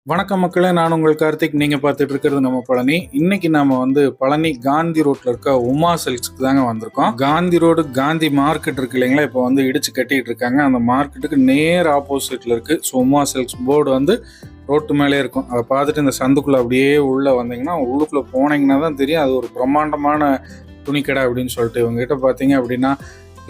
வணக்கம் மக்களே, நான் உங்கள் கார்த்திக். நீங்கள் பார்த்துட்டு இருக்கிறது நம்ம பழனி. இன்னைக்கு நாம பழனி காந்தி ரோட்ல இருக்க உமா சில்க்ஸ்க்கு தாங்க வந்திருக்கோம். காந்தி ரோடு காந்தி மார்க்கெட் இருக்கு இல்லைங்களா, இப்போ இடிச்சு கட்டிட்டு இருக்காங்க. அந்த மார்க்கெட்டுக்கு நேர் ஆப்போசிட்ல இருக்கு. So Uma silks board road மேலே இருக்கும். அதை பார்த்துட்டு இந்த சந்துக்குள்ள அப்படியே உள்ள வந்தீங்கன்னா, உள்ளுக்குள்ள போனீங்கன்னா தான் தெரியும் அது ஒரு பிரம்மாண்டமான துணிக்கடை அப்படின்னு சொல்லிட்டு. இவங்ககிட்ட பார்த்தீங்க அப்படின்னா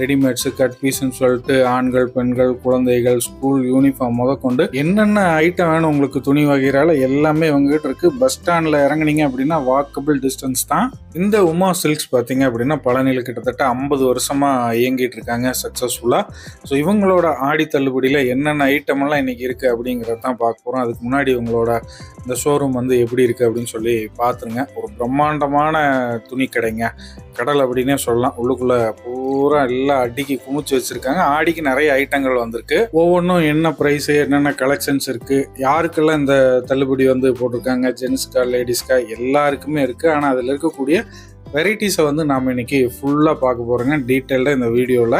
ரெடிமேட்ஸு, கட் பீஸ்ன்னு சொல்லிட்டு ஆண்கள், பெண்கள், குழந்தைகள், ஸ்கூல் யூனிஃபார்ம் முதற்கொண்டு என்னென்ன ஐட்டம் வேணும் உங்களுக்கு துணி வகைறால எல்லாமே இவங்ககிட்ட இருக்குது. பஸ் ஸ்டாண்டில் இறங்குனீங்க அப்படின்னா வாக்கபிள் டிஸ்டன்ஸ் தான். இந்த உமா சில்க்ஸ் பார்த்தீங்க அப்படின்னா பழனியில் கிட்டத்தட்ட 50 வருஷமாக இயங்கிட்டு இருக்காங்க சக்ஸஸ்ஃபுல்லாக. ஸோ இவங்களோட ஆடி தள்ளுபடியில் என்னென்ன ஐட்டமெல்லாம் இன்றைக்கி இருக்குது அப்படிங்கிறத தான் பார்க்க போகிறோம். அதுக்கு முன்னாடி இவங்களோட இந்த ஷோரூம் எப்படி இருக்குது அப்படின்னு சொல்லி பார்த்துருங்க. ஒரு பிரம்மாண்டமான துணி கடைங்க, கடல் அப்படின்னே சொல்லலாம். உள்ளுக்குள்ளே பூரா எல்லாம் அடிக்கி குமிச்சு வச்சுருக்காங்க. ஆடிக்கு நிறைய ஐட்டங்கள் வந்திருக்கு. ஒவ்வொன்றும் என்ன ப்ரைஸு, என்னென்ன கலெக்ஷன்ஸ் இருக்குது, யாருக்கெல்லாம் இந்த தள்ளுபடி போட்டிருக்காங்க, ஜென்ஸ்க்கா லேடிஸ்க்கா எல்லாருக்குமே இருக்குது. ஆனால் அதில் இருக்கக்கூடிய வெரைட்டிஸை நாம் இன்றைக்கி ஃபுல்லாக பார்க்க போகிறோங்க டீட்டெயில்டாக இந்த வீடியோவில்.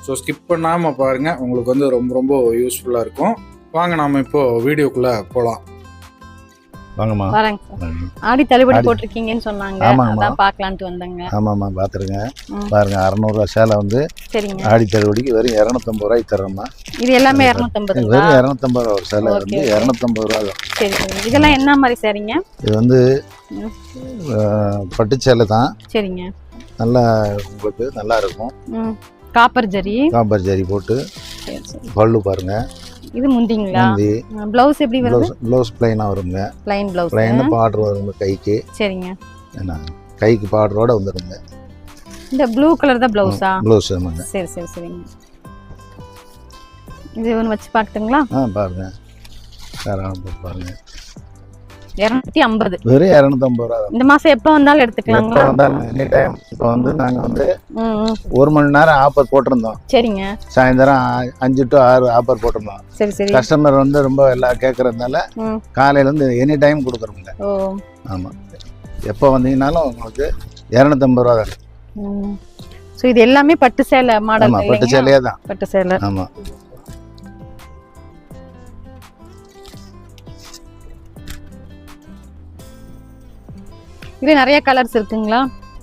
ஸோ ஸ்கிப் பண்ணாமல் பாருங்கள், உங்களுக்கு ரொம்ப ரொம்ப யூஸ்ஃபுல்லாக இருக்கும். வாங்க நாம் இப்போது வீடியோக்குள்ளே போகலாம். வாங்கம்மா. ஆடி தள்ளுபடி போட்டிருக்கீங்கன்னு சொன்னாங்க, அதான் பார்க்கலான்ட்டு வந்தேங்க. ஆமாம்மா, பார்த்துருங்க. பாருங்க, 600 சேலை சரிங்க, ஆடி தள்ளுபடிக்கு வெறும் 250 ரூபாய்க்கு தர்றோம்மா. இது எல்லாமே 250, வெறும் 250 ரூபா ஒரு சேலை 250 ரூபா தான். சரி, இதெல்லாம் என்ன மாதிரி சரிங்க? இது பட்டு சேலை தான். சரிங்க, நல்லா உங்களுக்கு நல்லா இருக்கும். காப்பர் ஜரி போட்டு பல்லு பாருங்க. இது முந்திங்களா? ப்ளவுஸ் எப்படி வருது? ப்ளவுஸ் ப்ளைனா வருங்க. ப்ளைன் ப்ளவுஸ், ப்ளைன் பார்டர் வருங்க கைக்கு. சரிங்க, என்ன கைக்கு பார்டரோட வந்துருங்க. இந்த ப்ளூ கலர் தான் ப்ளவுஸா? ப்ளவுஸ் ஆமாங்க. சரி சரி சரிங்க. இது ஒன்று வச்சு பார்க்கட்டுங்களா? பாருங்க, பாருங்க. 250, வெறும் 250 ரூபா. இந்த மாசம் எப்போ வந்தாலும் எடுத்துக்கலாங்களா? Any time. இப்போ நாங்கள் 1 மணி நேரம் ஆஃபர் போட்டிருந்தோம். சரிங்க, சாயந்தரம் 5 to 6 ஆஃபர் போட்டிருந்தோம். சரி சரி. கஸ்டமர் ரொம்ப எல்லாம் கேட்கறதுனால காலையிலேருந்து எனி டைம் கொடுக்குறோங்க. ஆமாம், எப்போ வந்தீங்கன்னாலும் உங்களுக்கு 250 ரூபா தான். ஸோ இது எல்லாமே பட்டு சேலை மாடல்? பட்டு சேலையே தான். பட்டு சேலை. ஆமாம். இது நிறைய கலர்ஸ் இருக்குங்களா?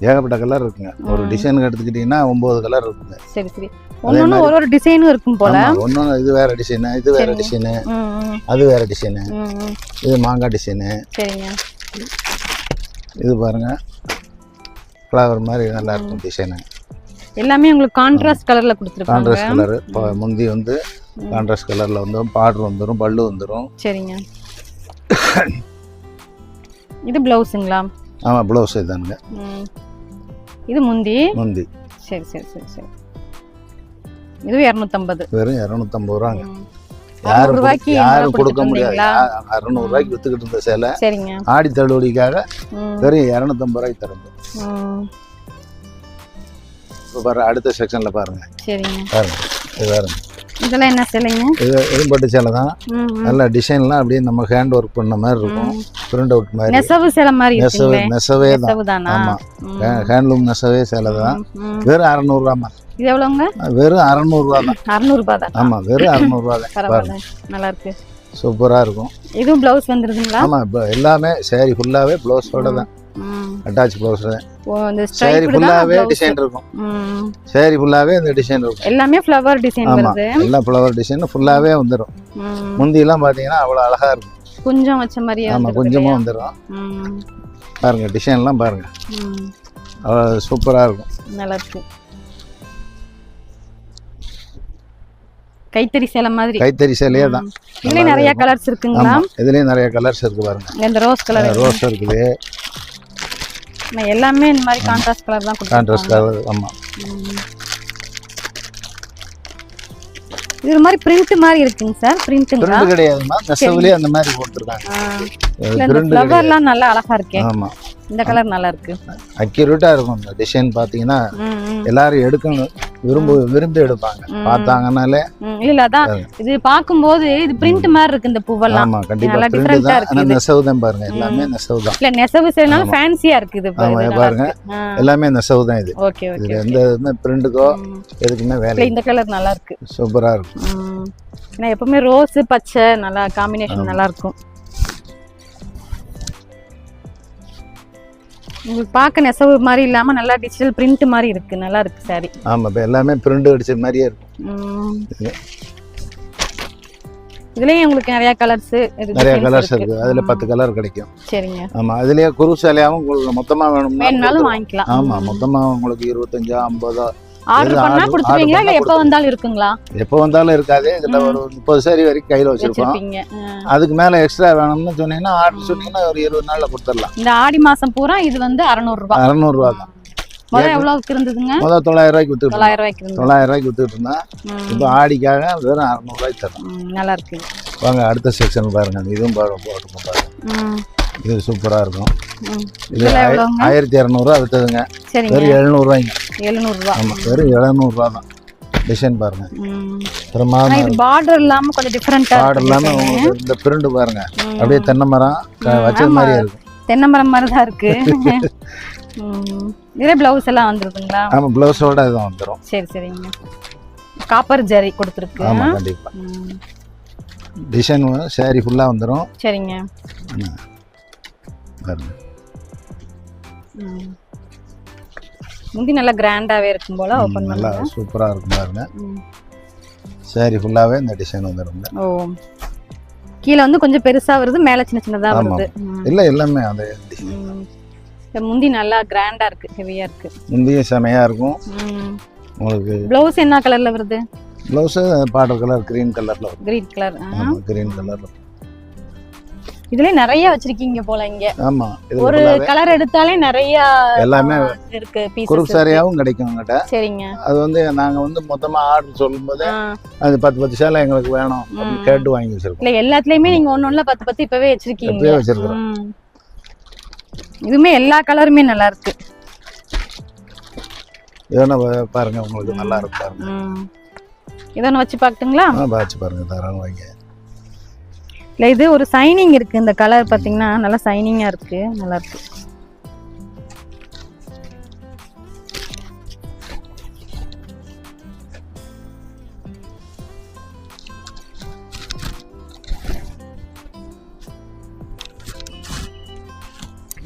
ஏகப்பட்ட கலர் இருக்குங்க. ஒரு டிசைனுக்கு எடுத்துக்கிட்டீங்கன்னா 9 கலர் இருக்குங்க. சரி சரி. ஒன்னொன்னு ஒரு டிசைனும் இருக்கும் போல. ஒன்னொன்னு இது வேற டிசைனு, இது வேற டிசைனு, அது வேற டிசைனு, இது மாங்காய் டிசைனு. சரிங்க. இது பாருங்க, ஃப்ளவர் மாதிரி நல்லா இருக்கும் டிசைனு. எல்லாமே உங்களுக்கு கான்ட்ராஸ்ட் கலர்ல கொடுத்துருக்காங்க. Contrast colour. முந்தி கான்ட்ராஸ்ட் கலர்ல பார்டர் வந்துரும், பல்லு வந்துரும். சரிங்க. இது பிளவுஸ்ங்களா? ஆமா, பிளவுஸ் இதானுங்க. இது முந்தி. சரி சரி சரி சரி. இது 250. வெறும் 250 ரூபாங்க. யாரும் கொடுக்க முடியாது. 600 ரூபாய்க்கு வித்துக்கிட்டு இருந்த சேலை சரிங்க ஆடி தள்ளுபடிக்காக வெறும் 250 ரூபாய்க்கு தருது. இப்போ பாருங்க, அடுத்த செக்ஷன்ல பாருங்க. சரிங்க, பாருங்க. இது பாருங்க, இதெல்லாம் என்ன சேலைங்க? இது பட்டு சேலை தான். நல்ல டிசைன்லாம் அப்படியே நம்ம ஹேண்ட் ஒர்க் பண்ண மாதிரி இருக்கும். பிரிண்ட் அவுட் மாதிரி நெசவு சேலை மாதிரி இருக்குங்க. நெசவே தான். ஆமா, ஹேண்ட்லூம் நெசவே சேலை தான். வெறும் 600 ரூபாமா. இது எவ்வளவுங்க? வெறும் 600 ரூபா தான். 600 ரூபாய் தான். ஆமா, வெறும் 600 ரூபா தான். பரவாயில்லை, நல்லா இருக்கு, சூப்பரா இருக்கும். இதுவும் பிளவுஸ் வந்துருதுங்களா? ஆமா, எல்லாமே சாரி ஃபுல்லாவே பிளவுஸோட தான். Attach blouse. சாரி ஃபுல்லாவே டிசைன் இருக்கும். சாரி ஃபுல்லாவே இந்த டிசைன் இருக்கும். எல்லாமே ஃப்ளவர் டிசைன் வருது. எல்லாம் ஃப்ளவர் டிசைன் ஃபுல்லாவே வந்துரும். முந்தி எல்லாம் பாத்தீங்கன்னா அவ்வளவு அழகா இருக்கும். கொஞ்சம் வச்ச மாதிரியே. ஆமா, கொஞ்சமா வந்துரும். பாருங்க, டிசைன்லாம் பாருங்க, அவ்வளவு சூப்பரா இருக்கும். நல்லா இருக்கு. கைத்தறி சேலை மாதிரி. கைத்தறி சேலையே தான். இதுல நிறைய கலர்ஸ் இருக்குங்களா? இதுலயும் நிறைய கலர்ஸ் இருக்கு பாருங்க. இந்த ரோஸ் கலர். ரோஸ் இருக்குது. எல்லாமே இந்த மாதிரி கான்ட்ராஸ்ட் கலர் தான் கொடுத்திருக்காங்க. Contrast colour. ஆமா, இது மாதிரி பிரிண்ட் மாதிரி இருக்குங்க சார். பிரிண்ட்ங்களா? பிரிண்ட் கிடையாதுமா, நெசவுலயே அந்த மாதிரி போட்டுருக்காங்க. இந்த ஃப்ளவர்லாம் நல்லா அழகா இருக்கு. ஆமா, இந்த கலர் நல்லா இருக்கு. அக்யூரேட்டா இருக்கும். இந்த டிசைன் பாத்தீங்கன்னா எல்லாரும் எடுக்கணும், விரும்பி எடுப்பாங்க. பார்த்தாங்கனாலே இல்ல, அதான் இது பாக்கும்போது இது பிரிண்ட் மாதிரி இருக்கு இந்த பூவெல்லாம். ஆமா, கண்டிப்பா பிரிண்ட் தான். ஆனா நெசவு தான் பாருங்க, எல்லாமே நெசவு தான். இல்ல, நெசவு சேலைனால ஃபேன்சியா இருக்கு இது. பாருங்க, எல்லாமே நெசவு தான் இது. Okay okay. இது எந்த பிரிண்ட்க்கோ எதுக்குமே வேலை. இந்த கலர் நல்லா இருக்கு, சூப்பரா இருக்கு. ஏன்னா எப்பவுமே ரோஸ் பச்சை நல்லா காம்பினேஷன் நல்லா இருக்கும். உங்களுக்கு பார்க்க நெசவு மாதிரி இல்லாம நல்லா டிஜிட்டல் பிரிண்ட் மாதிரி இருக்கு, நல்லா இருக்கு சாரி. ஆமா, இப்போ எல்லாமே பிரிண்ட் அடிச்ச மாதிரியே இருக்கும். இதுலயும் உங்களுக்கு நிறைய கலர்ஸ் இருக்கு. அதுல 10 கலர் கிடைக்கும். சரிங்க. ஆமா, அதுலயே குரு சேலையாவும் உங்களுக்கு மொத்தமா வேணும்னாலும் வாங்கிக்கலாம். ஆமா, மொத்தமா உங்களுக்கு 25 50 ஆர்டர் பண்ணா கொடுத்துருவீங்களா இல்ல எப்ப வந்தாலும் இருக்குங்களா? எப்ப வந்தாலும் இருக்காது. இதுல ஒரு 30 சாரி வரைக்கும் கையில வச்சிருப்போம். அதுக்கு மேல எக்ஸ்ட்ரா வேணும்னு சொன்னீங்கன்னா ஆர்டர் சொன்னீங்கன்னா ஒரு 20 நாள்ல கொடுத்துடலாம். இந்த ஆடி மாசம் பூரா இது வந்து 600 ரூபாய். 600 ரூபாய் தான். முதல்ல எவ்வளவுக்கு இருந்ததுங்க? முதல்ல 900 ரூபாய்க்கு வித்துட்டு 900 ரூபாய்க்கு இருந்தது. 900 ரூபாய்க்கு வித்துட்டு இருந்தா இப்போ ஆடிக்காக வெறும் 600 ரூபாய்க்கு தரோம். நல்லா இருக்கு. வாங்க அடுத்த செக்ஷன் பாருங்க. இதுவும் பாருங்க. இது சூப்பரா இருக்கும். இது 1200 ரூபாய் வித்ததுங்க. வெறும் 700 ரூபாய்ங்க. 700 ரூபாய். ஆமா, வெறும் 700 ரூபாய் தான். டிசைன் பாருங்க. இது பார்டர் இல்லாம கொஞ்சம் டிஃபரண்டா இருக்கு. பார்டர் இல்லாம உங்களுக்கு இந்த பிரிண்ட் பாருங்க. அப்படியே தென்னை மரம் வச்ச மாதிரியே இருக்கும். தென்னை மரம் மாதிரி தான் இருக்கு. இதே பிளவுஸ் எல்லாம் வந்துருதுங்களா? ஆமா, பிளவுஸோட இதுவும் வந்துரும். சரி சரிங்க. காப்பர் ஜரி கொடுத்துருக்கு. ஆமா, கண்டிப்பா. டிசைன் சாரி ஃபுல்லா வந்துரும். சரிங்க. பாருங்க. முந்தி நல்லா கிராண்டாவே இருக்கும் போல. ஓபன் நல்லா சூப்பரா இருக்கும் பாருங்க. சாரி ஃபுல்லாவே இந்த டிசைன் வந்துரும். ஓ, கீழ வந்து கொஞ்சம் பெருசா வருது, மேல சின்ன சின்னதா வருது. இல்ல எல்லாமே அதே டிசைன். முந்தி நல்லா கிராண்டா இருக்கு, ஹெவியா இருக்கு. முந்தியும் செமையா இருக்கும். உங்களுக்கு ப்ளவுஸ் என்ன கலர்ல வருது? ப்ளவுஸ் பார்டர் கலர் கிரீன் கலர்ல வரும். Green colour. ஆமா, கிரீன் கலர்ல. இதுல நிறைய வச்சிருக்கீங்க போல இங்க. ஆமா, ஒரு கலர் எடுத்தாலே நிறைய எல்லாமே இருக்கு. பீஸ் குரூப் சாரியாவும் கிடைக்கும் என்கிட்ட. சரிங்க. அது வந்து நாங்க வந்து மொத்தமா ஆர்டர் சொல்லும்போது அது 10 சேலை எங்களுக்கு வேணும் அப்படின்னு கேட்டு வாங்கி வச்சிருக்கோம். இல்ல எல்லாத்துலயுமே நீங்க ஒன்னொன்னுல 10 இப்பவே வச்சிருக்கீங்க. இப்பவே வச்சிருக்கோம். இதுமே எல்லா கலருமே நல்லா இருக்கு. இதெல்லாம் பாருங்க, உங்களுக்கு நல்லா இருக்கு பாருங்க. இதெல்லாம் வச்சு பார்க்கட்டுங்களா? வச்சு பாருங்க, தாராளமா வாங்க. இல்ல இது ஒரு சைனிங் இருக்கு. இந்த கலர் பாத்தீங்கன்னா நல்லா சைனிங்கா இருக்கு, நல்லா இருக்கு.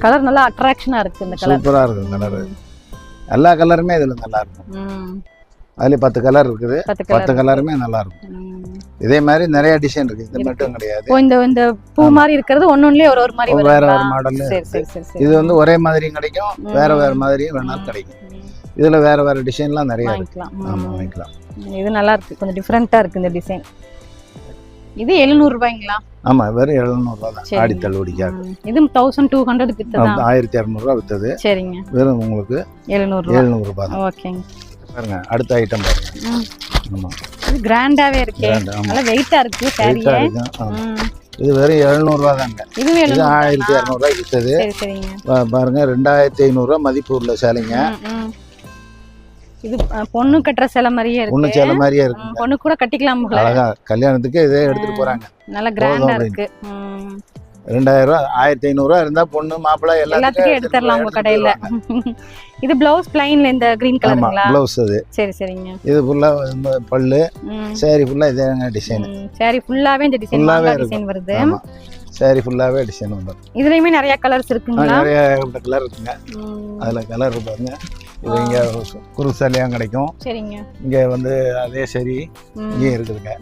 கலர் நல்லா அட்ராக்ஷனா இருக்கு. இந்த கலர் சூப்பரா இருக்கு. கலர் எல்லா கலருமே இதுல நல்லா இருக்கும். அதுல 10 கலர் இருக்குது. 10 கலருமே நல்லா இருக்கும். இதே மாதிரி நிறைய டிசைன் இருக்கு. இது மட்டும் கிடையாது. இந்த பூ மாதிரி இருக்கிறது ஒன்னொன்னுலயே ஒரு மாதிரி வரும். வேற வேற மாடல். இது வந்து ஒரே மாதிரியும் கிடைக்கும், வேற வேற மாதிரியும் வேணாலும் கிடைக்கும். இதுல வேற வேற டிசைன்லாம் நிறைய இருக்கு. ஆமா, வாங்கிக்கலாம். இது நல்லா இருக்கு, கொஞ்சம் டிஃபரெண்டா இருக்கு இந்த டிசைன். இது 700 ரூபாய்ங்களா? ஆமா, வெறும் 700 ரூபாய் தான். ஆடி தள்ளுபடிக்காக. இது 1200 வித்ததா? 1200 ரூபாய் வித்தது. சரிங்க. வெறும் உங்களுக்கு 700 ரூபாய் தான். ஓகேங்க. பாருங்க அடுத்த ஐட்டம் பாருங்க. ஆமா, இது கிராண்டாவே இருக்கு. நல்ல வெயிட்டா இருக்கு சாரியே. இது வெறும் 700 ரூபாய் தாங்க. இது 1200 ரூபாய் வித்தது. சரி சரிங்க. பாருங்க 2500 ரூபாய் மதிப்பு உள்ள சேலைங்க. இது பொண்ணு கட்டுற சேலை மாதிரியே இருக்கு. பொண்ணு சேலை மாதிரியே இருக்கு. பொண்ணு கூட கட்டிக்கலாம் போல. அழகா கல்யாணத்துக்கு இதே எடுத்துட்டு போறாங்க. நல்ல கிராண்டா இருக்கு. 2000 ரூபாய் 1500 ரூபாய் இருந்தா பொண்ணு மாப்பிள்ளை எல்லாத்துக்கும் எடுத்துடலாம் உங்க கடையில. இது பிளவுஸ் பிளைன்ல இந்த கிரீன் கலருங்களா? பிளவுஸ் அது. சரி சரிங்க. இது ஃபுல்லா பல்லு. சாரி ஃபுல்லா இதே டிசைன். சாரி ஃபுல்லாவே இந்த டிசைன் வருது. சாரி ஃபுல்லாவே டிசைன் வந்துரும். இதுலயுமே நிறைய கலர்ஸ் இருக்குங்களா? நிறைய கலர் இருக்குங்க. அதுல கலர் பாருங்க. இது இங்க குரு சாலையும் கிடைக்கும். சரிங்க. இங்க வந்து அதே சரி இங்கே இருக்குதுங்க.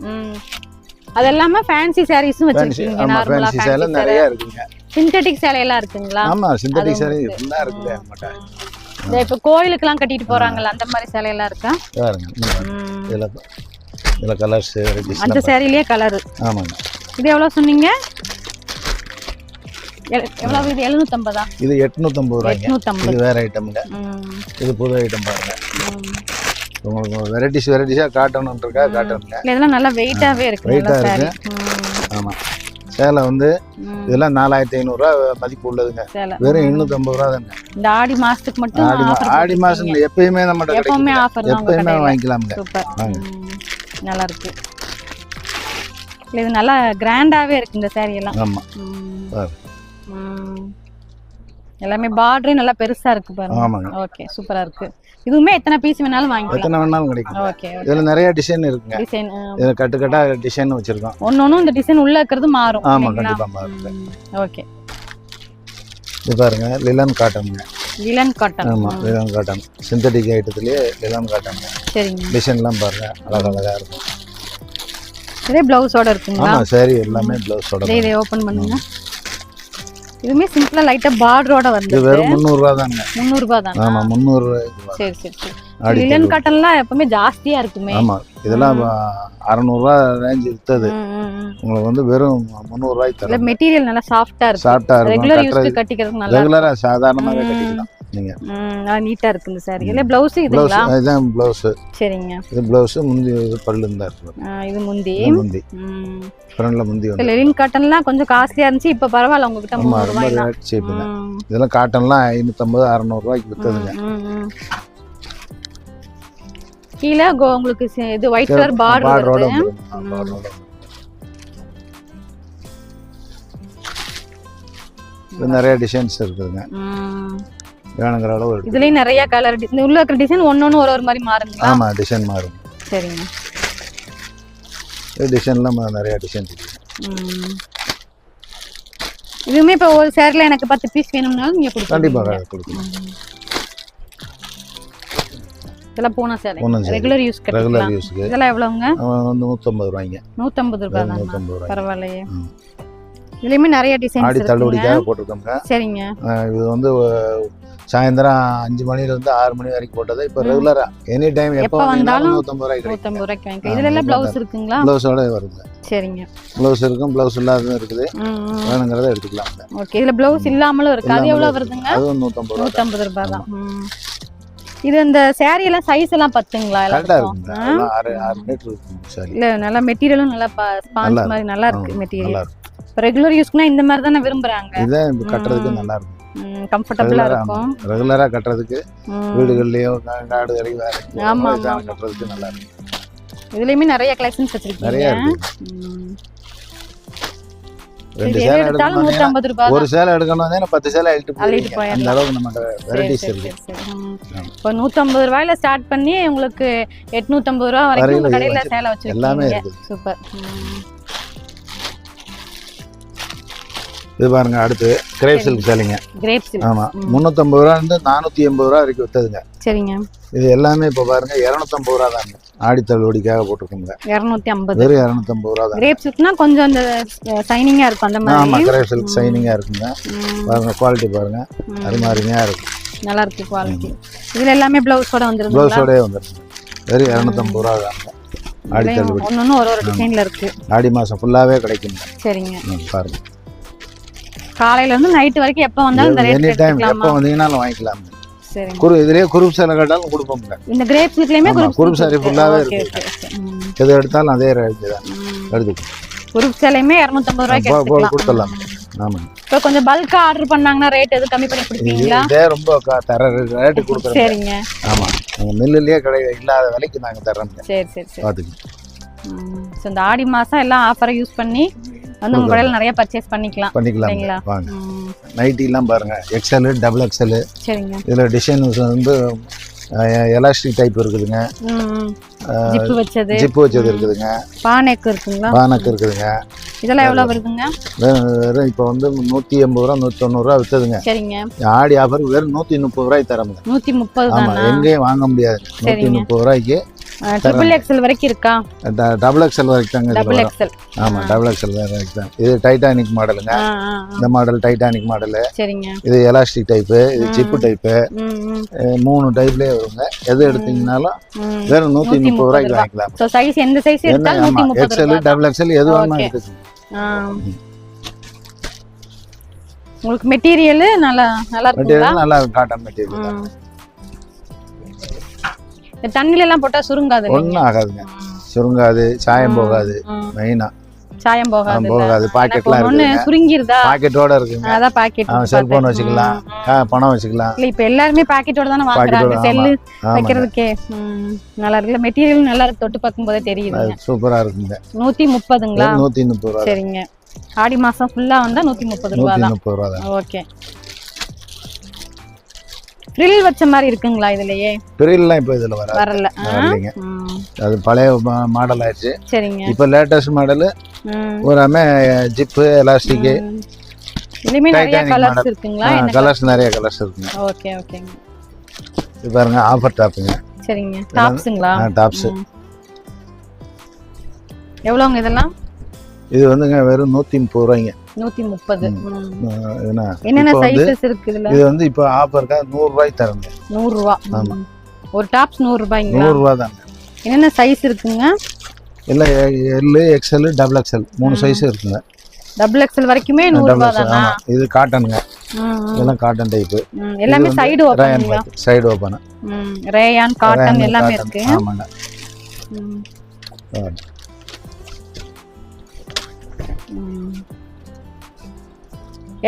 அதெல்லாம ஃபேன்சி சாரீஸும் வச்சிருக்கீங்க. நார்மலா ஃபேன்சி சேலை நிறைய இருக்குங்க. சிந்தெடிக் சேலை எல்லாம் இருக்குங்களா? ஆமா, சிந்தெடிக் சேலை ஃபுல்லா இருக்குது நம்மட்ட. இந்த இப்ப கோயிலுக்குலாம் கட்டிட்டு போறாங்கல அந்த மாதிரி சேலை எல்லாம் இருக்கா? பாருங்க. இதுல கலர்ஸ் அந்த சாரிலயே கலர். ஆமாங்க. இது எவ்வளவு சொன்னீங்க? எவ்வளவு? இது 750. இது 850 ரூபாய்ங்க. 850. இது வேற ஐட்டம்ங்க. இது புது ஐட்டம் பாருங்க. உங்களுக்கு வெரைட்டிஸா காட்டணும்ன்றக்கா காட்டணுங்க. இதெல்லாம் நல்லா வெயிட்டாவே இருக்கு. வெயிட்டா இருக்கு. ஆமா, சேலை வந்து இதெல்லாம் 4500 ரூபாய் மதிப்பு உள்ளதுங்க. வெறும் 850 ரூபாய் தாங்க. இந்த ஆடி மாசத்துக்கு மட்டும். ஆடி மாசம் எப்பயுமே நம்ம எப்பவுமே ஆஃபர் தான். எப்பயுமே வாங்கிக்கலாம்ங்க. சூப்பர். நல்லா இருக்கு. இது நல்லா கிராண்டாவே இருக்கு இந்த சாரி எல்லாம். ஆமா, எல்லாமே பார்டரே நல்லா பெருசா இருக்கு பாருங்க. ஆமாங்க. ஓகே, சூப்பரா இருக்கு. இதுவுமே எத்தனை பீஸ் வேணாலும் வாங்கிக்கலாம். எத்தனை வேணாலும் கிடைக்கும். ஓகே. இதுல நிறைய டிசைன் இருக்குங்க. டிசைன் இதுல கட்டா டிசைன் வச்சிருக்கோம். ஒவ்வொன்னும் இந்த டிசைன் உள்ள இருக்குறது மாறும். ஆமா, கண்டிப்பா மாறும். ஓகே. இது பாருங்க லிலன் காட்டன்ங்க. Linen cotton. ஆமாம், லிலன் காட்டன். சிந்தட்டிக் ஐட்டத்துலேயே லிலன் காட்டன். சரிங்க. டிசைன்லாம் பாருங்க, அழகழகாக இருக்கும். இதே பிளவுஸோட இருக்குங்களா? ஆமாம், சரி எல்லாமே பிளவுஸோட. இதை ஓப்பன் பண்ணுங்க. இதுவுமே சிம்பிளா லைட்டா பார்டரோட வந்து இது வெறும் 300 ரூபா தாங்க. 300 ரூபாய் தான். ஆமா 300 ரூபாய். சரி சரி சரி. லிலன் காட்டன்லாம் எப்பவுமே ஜாஸ்தியா இருக்குமே. ஆமா, இதெல்லாம் 600 ரூபா ரேஞ்ச் வித்தது. உங்களுக்கு வந்து வெறும் 300 ரூபாய்க்கு தரேன். மெட்டீரியல் நல்லா சாஃப்ட்டா இருக்கு. சாஃப்ட்டா இருக்கும். ரெகுலர் யூஸ்க்கு கட்டிக்கிறதுக்கு நல்லா ரெகுலரா சாதாரணமாவே கட்டிக்கலாம் நீங்க. நல்லா நீட்டா இருக்கு சார். இல்ல ப்ளவுஸ் இதுங்களா? இதுதான் ப்ளவுஸ். சரிங்க. இது ப்ளவுஸ், முந்தி பல்லு தான் இருக்கு. இது முந்தி. முந்தி. ஃப்ரண்ட்ல முந்தி வந்து. லிலன் காட்டன்லாம் கொஞ்சம் காஸ்ட்லியா இருந்துச்சு. இப்ப பரவாயில்ல உங்ககிட்ட 300 ரூபாய் தான். சீப்புங்க. இதெல்லாம் காட்டன்லாம் 550 600 ரூபாய்க்கு வித்ததுங்க. கீழ உங்களுக்கு இது ஒயிட் கலர் பார்டர் வருது. இது நிறைய டிசைன்ஸ் இருக்குதுங்க. வேணுங்கிற அளவு இருக்கு. இதுலயும் நிறைய கலர் உள்ள இருக்கிற டிசைன் ஒன்னொன்னு ஒரு மாதிரி மாறுங்களா? ஆமா, டிசைன் மாறும். சரிங்க. இது டிசைன்லாம் நிறைய டிசைன் இருக்கு. இதுவுமே இப்போ ஒரு சேரில் எனக்கு 10 பீஸ் வேணும்னாலும் நீங்க கொடுப்பீங்க? கண்டிப்பாக கொடுக்கலாம். இதெல்லாம் பூனா சேலை ரெகுலர் யூஸ் கட்டிக்கலாம். ரெகுலர் யூஸ்க்கு இதெல்லாம் எவ்வளவுங்க? வந்து 150 ரூபாய்ங்க. 150 ரூபாய் தான். 150 ரூபாய். பரவாயில்லையே. இதுலயுமே நிறைய டிசைன்ஸ் ஆடி தள்ளுபடிக்காக போட்டுருக்கோங்க. சரிங்க. இது வந்து சாயந்தரம் 5 மணில இருந்து 6 மணி வரைக்கும் போட்டது. இப்போ ரெகுலரா எனி டைம் எப்போ வந்தாலும் 150 ரூபாய்க்கு. 150 ரூபாய்க்கு வாங்க. இதுல எல்லாம் ப்ளவுஸ் இருக்குங்களா? ப்ளவுஸோட வருது. சரிங்க. ப்ளவுஸ் இருக்கும், ப்ளவுஸ் இல்லாததும் இருக்குது. வேணுங்கிறத எடுத்துக்கலாம். ஓகே. இதுல ப்ளவுஸ் இல்லாமலும் இருக்கு. அது எவ்வளவு வருதுங்க? அது 150 ரூபாய். 150 ரூபாய் தான். இது இந்த சாரி எல்லாம் சைஸ் எல்லாம் பத்துங்களா? கரெக்டா இருக்குங்க. 6 மீட்டர் இருக்கும் சாரி. இல்ல நல்ல மெட்டீரியலும் நல்ல ஸ்பாஞ்ச் மாதிரி நல்லா இருக்கு மெட்டீரியல். ரெகுலர் யூஸ்க்குனா இந்த மாதிரி தான விரும்புறாங்க. இத கட்டறதுக்கு நல்லா இருக்கும். கம்ஃபர்ட்டபிளா இருக்கும். ரெகுலரா கட்டறதுக்கு வீடுகள்லயோ காடு வரைக்கும் வேற. ஆமா, கட்டறதுக்கு நல்லா இருக்கும். இதுலயுமே நிறைய கலெக்ஷன்ஸ் வச்சிருக்கீங்க. நிறைய இருக்கு. ரெண்டு சேலை எடுத்தாலும் 150 ரூபாய். ஒரு சேலை எடுக்கணும்னா 10 சேலை அள்ளிட்டு போய் அந்த அளவுக்கு நம்ம வெரைட்டிஸ் இருக்கு. இப்போ 150 ரூபாயில ஸ்டார்ட் பண்ணி உங்களுக்கு 850 ரூபாய் வரைக்கும் கடையில சேலை வச்சிருக்கீங்க. எல்லாமே இருக்கு. சூப்பர். இது பாருங்க, அடுத்து கிரேப் சில்க் சேலைங்க. Crepe silk. ஆமா, 350 ரூபாய் இருந்து 480 ரூபாய் வரைக்கும் வித்ததுங்க. சரிங்க. இது எல்லாமே இப்ப பாருங்க 250 ரூபாய் தாங்க. ஆடி தள்ளுபடிக்காக போட்டுருக்கோங்க. 250. வெறும் 250 ரூபாய் தான். கிரேப் சில்க்னா கொஞ்சம் அந்த ஷைனிங்கா இருக்கும் அந்த மாதிரி. ஆமா, கிரேப் சில்க் ஷைனிங்கா இருக்குங்க. பாருங்க குவாலிட்டி பாருங்க, அருமையா இருக்கு. நல்லா இருக்கு குவாலிட்டி. இதுல எல்லாமே ப்ளவுஸோட வந்துருது. ப்ளவுஸோடே வந்துருது. வெறும் 250 ரூபாய் தாங்க. ஆடி தள்ளுபடி. ஒன்னொன்னு ஒரு டிசைன்ல இருக்கு. ஆடி மாசம் ஃபுல்லாவே கிடைக்குங்க. சரிங்க. பாருங்க, காலையில இருந்து நைட் வரைக்கும் எப்ப வந்தாலும் இந்த ரேட் எனி டைம் எப்ப வந்தீங்கனாலும் வாங்கிக்கலாம். சரிங்க. இதுலயே குரூப் சேலை கேட்டாலும் கொடுப்போம்ங்க. இந்த கிரேப் சில்க்லயுமே குரூப் சாரி ஃபுல்லாவே இருக்கு. எது எடுத்தாலும் அதே ரேட் தான் எடுத்துக்கலாம். குரூப் சேலையுமே 250 ரூபாய்க்கு கொடுத்துடலாம். ஆமா. இப்போ கொஞ்சம் பல்கா ஆர்டர் பண்ணாங்கன்னா ரேட் எது கம்மி பண்ணி கொடுப்பீங்களா? இதே ரொம்ப ரேட் கொடுக்குறோம். சரிங்க. ஆமா, நாங்க மில்லுலயே இல்லாத விலைக்கு நாங்க தர்றோம். சரி சரி சரி. பாத்துங்க. இந்த ஆடி மாசம் எல்லாம் ஆஃபரை யூஸ் பண்ணி வந்து உங்க கடையில நிறைய பர்ச்சேஸ் பண்ணிக்கலாம். வாங்க. நைட்டி எல்லாம் பாருங்க, எக்ஸ்எல், டபுள் எக்ஸ்எல். சரிங்க. இதுல டிசைன்ஸ் வந்து எலாஸ்டிக் டைப் இருக்குதுங்க. ஜிப் வச்சது இருக்குதுங்க. பானெக் இருக்குங்களா? பானெக் இருக்குதுங்க. இதெல்லாம் எவ்வளவு வருதுங்க? வெறும் இப்போ வந்து 180 ரூபா 190 ரூபா வித்ததுங்க. சரிங்க. ஆடி ஆஃபர் வெறும் 130 ரூபாய்க்கு தரமுங்க. 130 ஆமா, எங்கேயும் வாங்க முடியாது. 130 ரூபாய்க்கு. டபுள் எக்ஸ்எல் வரைக்கும் இருக்கா? டபுள் எக்ஸ்எல் வரைக்கும் தாங்க. Double XL. ஆமா, டபுள் எக்ஸ்எல் வரைக்கும் தான். இது டைட்டானிக் மாடலுங்க. இந்த மாடல் டைட்டானிக் மாடல். சரிங்க. இது எலாஸ்டிக் டைப், இது ஜிப் டைப். 3 டைப்லயே வருங்க. எது எடுத்தீங்கனாலும் வெறும் 130 ரூபாய்க்கு வாங்கிக்கலாம். சோ சைஸ் எந்த சைஸ் எடுத்தாலும் 130 ரூபாய். எக்ஸ்எல், டபுள் எக்ஸ்எல் எது வேணுமோ எடுத்துக்கலாம். உங்களுக்கு மெட்டீரியல் நல்லா இருக்குங்களா? மெட்டீரியல் நல்லா காட்டன் மெட்டீரியல் தான். தண்ணில எல்லாம் போட்டா சுருங்காது? ஒண்ணும் ஆகாதுங்க. சுருங்காது, சாயம் போகாது. மெயினா சாயம் போகாது. பாக்கெட்லாம் இருக்கு. சுருங்கிருதா? பாக்கெட்டோட இருக்குங்க. அதான் பாக்கெட். செல்போன் வச்சுக்கலாம், பணம் வச்சுக்கலாம். இல்ல இப்ப எல்லாரும் பாக்கெட்டோட தான வாங்குறாங்க. செல்லு வைக்கிறதுக்கே நல்லா இருக்கு. மெட்டீரியல் நல்லா இருக்கு. தொட்டு பார்க்கும்போதே தெரியுது. சூப்பரா இருக்குங்க. 130ங்களா? 130 ரூபாய். சரிங்க. ஆடி மாசம் ஃபுல்லா வந்தா 130 ரூபாய் தான். 130 ரூபாய் தான். ஓகே. ஃப்ரில் வச்ச மாதிரி இருக்குங்களா இதுலயே? ஃப்ரில்லாம் இப்போ இதுல வரல. அது பழைய மாடல் ஆயிடுச்சு. சரிங்க. இப்போ லேட்டஸ்ட் மாடல் பூராமே ஜிப், எலாஸ்டிக். இதுலயுமே நிறைய டைட்டானிக் கலர்ஸ் மாடல். இருக்குங்களா? என்ன கலர்ஸ் நிறைய கலர்ஸ் இருக்குங்க. ஓகே ஓகேங்க. இது பாருங்க ஆஃபர் டாப்புங்க. சரிங்க. டாப்ஸ்ங்களா? டாப்ஸ். எவ்வளவுங்க இதெல்லாம்? இது வந்துங்க வெறும் 130 ரூபாய்ங்க. 130. என்ன என்னென்ன சைஸஸ் இருக்கு இதுல? இது வந்து இப்போ ஆஃபர்க்கா 100 ரூபாய்க்கு தரங்க. 100 ரூபாய். ஆமா. ஒரு டாப்ஸ் 100 ரூபாய்ங்களா? 100 ரூபாய் தாங்க. என்னென்ன சைஸ் இருக்குங்க? இல்ல L, XL, double XL 3 size இருக்குங்க. டபுள் எக்ஸ்எல் வரைக்குமே 100 ரூபாய் தானா? ஆமா. இது காட்டனுங்க. இதெல்லாம் காட்டன் டைப். எல்லாமே சைடு ஓபன்ங்களா? Side open. ரேயான், காட்டன் எல்லாமே இருக்கு. ஆமாங்க.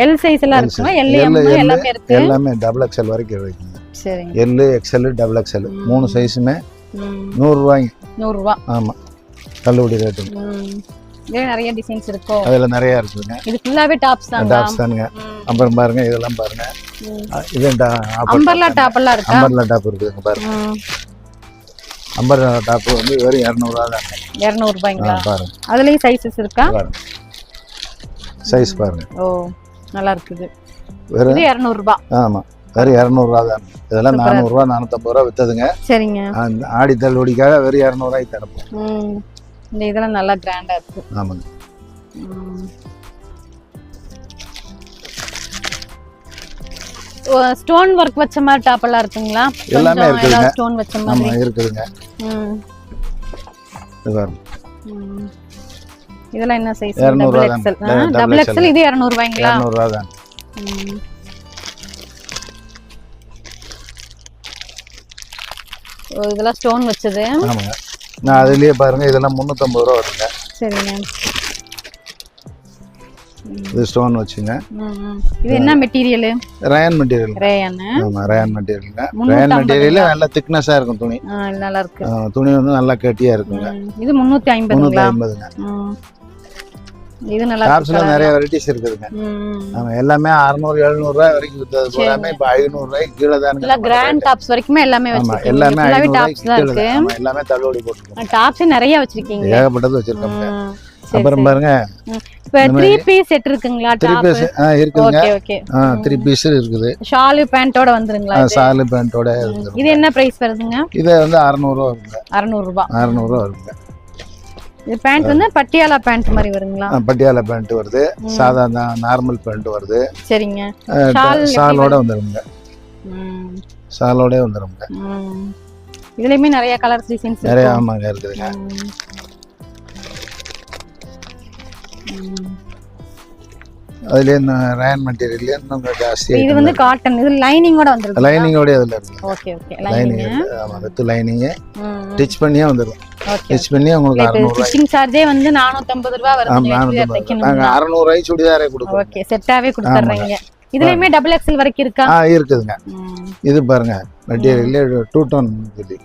எல் சைஸ் எல்லாம் இருக்குமா? எல், எம் எல்லாமே இருக்கு. எல்லாமே டபுள் எக்ஸ்எல் வரைக்கும் இருக்குங்க. சரிங்க. எல், எக்ஸ்எல், டபுள் எக்ஸ்எல் 3 சைஸுமே 100 ரூபாய்ங்க. 100 ரூபாய். ஆமா. தள்ளுபடி ரேட்டுங்க. இதுல நிறைய டிசைன்ஸ் இருக்கு. அதுல நிறைய இருக்குங்க. இது ஃபுல்லாவே டாப்ஸ் தாங்க. டாப்ஸ் தானுங்க. அப்புறம் பாருங்க இதெல்லாம் பாருங்க. இது அம்பர்லா டாப் எல்லாம் இருக்கா? அம்பர்லா டாப் இருக்குங்க பாருங்க. அம்பர்லா டாப் வந்து வெறும் 200 ரூபாய் தாங்க. 200 ரூபாய்ங்களா? பாருங்க. அதுலயும் சைஸஸ் இருக்கா? சைஸ் பாருங்க. ஓ நல்லா இருக்குது. வெறும் 200 ரூபாய். ஆமா. வெறும் 200 ரூபாய் தான். இதெல்லாம் 400 ரூபாய் 450 ரூபாய் வித்ததுங்க. சரிங்க. ஆடி தள்ளுபடிக்காக வெறும் 200 ரூபாய்க்கு தரப்போம். இந்த இதெல்லாம் நல்லா கிராண்டா இருக்கு. ஆமாங்க. ஸ்டோன் ஒர்க் வச்ச மாதிரி டாப் எல்லாம் இருக்குங்களா? எல்லாமே இருக்குங்க. ஸ்டோன் வச்ச ஆமா மாதிரி இருக்குதுங்க. இது பாருங்க. இதெல்லாம் என்ன சைஸ்? 200 டபுள் ரூபாய் எக்ஸ்எல். தான். டபுள் எக்ஸ்எல் இது 200 ரூபாய்ங்களா? 200 ரூபாய் தான். இதெல்லாம் ஸ்டோன் வச்சது. ஆமாங்க. நான் அதுலயே பாருங்க இதெல்லாம் 350 ரூபாய் வருங்க. சரிங்க. இது ஸ்டோன் வச்சுங்க. இது என்ன மெட்டீரியல்? Rayon material. ரயான். ஆமா ரயான் மெட்டீரியல்ங்க. ரயான் மெட்டீரியல் நல்ல திக்னஸா இருக்கும் துணி. நல்லா இருக்கு. துணி வந்து நல்லா கெட்டியா இருக்குங்க. இது 350ங்களா? 350ங்க. இது நல்லா டாப்ஸ்ல நிறைய வெரைட்டிஸ் இருக்குதுங்க. ஆமா எல்லாமே 600 700 ரூபாய் வரைக்கும் வித்தது போறாமே இப்ப 500 ரூபாய்க்கு கீழ தான்ங்க. இல்ல கிராண்ட் டாப்ஸ் வரைக்குமே எல்லாமே வச்சிருக்கீங்க. எல்லாமே எல்லாமே டாப்ஸ் தான் இருக்கு. ஆமா எல்லாமே தள்ளுபடி போட்டுருக்கோம். டாப்ஸ் நிறைய வச்சிருக்கீங்க. ஏகப்பட்டது வச்சிருக்கோம். அப்புறம் பாருங்க இப்ப 3 பீஸ் செட் இருக்குங்களா? 3 பீஸ் இருக்குங்க. Okay okay. 3 பீஸ் இருக்குது. ஷால் பேண்டோட வந்துருங்களா? ஷால் பேண்டோட வந்துரும். இது என்ன பிரைஸ் வருதுங்க? இது வந்து 600 ரூபாய் வருங்க. 600 ரூபாய். 600 ரூபாய் வருங்க. இது பேண்ட் வந்து பட்டியாலா பேண்ட் மாதிரி வருங்களா? பட்டியாலா பேண்ட் வருது. சாதாரண நார்மல் பேண்ட் வருது. சரிங்க. ஷாலோட வந்துருங்க. ஷாலோட வந்துருங்க. இதுலயுமே நிறைய கலர்ஸ் டிசைன்ஸ் நிறைய ஆமாங்க இருக்குதுங்க. அதுல ரயான் மெட்டீரியல்ல இன்னும் ஜாஸ்தி. இது வந்து காட்டன். இது லைனிங்கோட வந்துருக்கு. லைனிங்கோட இதுல இருக்கு. Okay okay. லைனிங். ஆமா வித் லைனிங். ஸ்டிட்ச் பண்ணியே வந்துரும். ஸ்டிட்ச் பண்ணி உங்களுக்கு 600 ரூபாய். ஸ்டிச்சிங் சார்ஜே வந்து 450 ரூபாய் வருது. நாங்க 600 ரூபாய் சுடிதாரே கொடுப்போம். ஓகே செட்டாவே கொடுத்துறீங்க. இதுலயுமே டபுள் எக்ஸ்எல் வரைக்கும் இருக்கா? இருக்குதுங்க. இது பாருங்க மெட்டீரியல் 2 டோன் சொல்லி.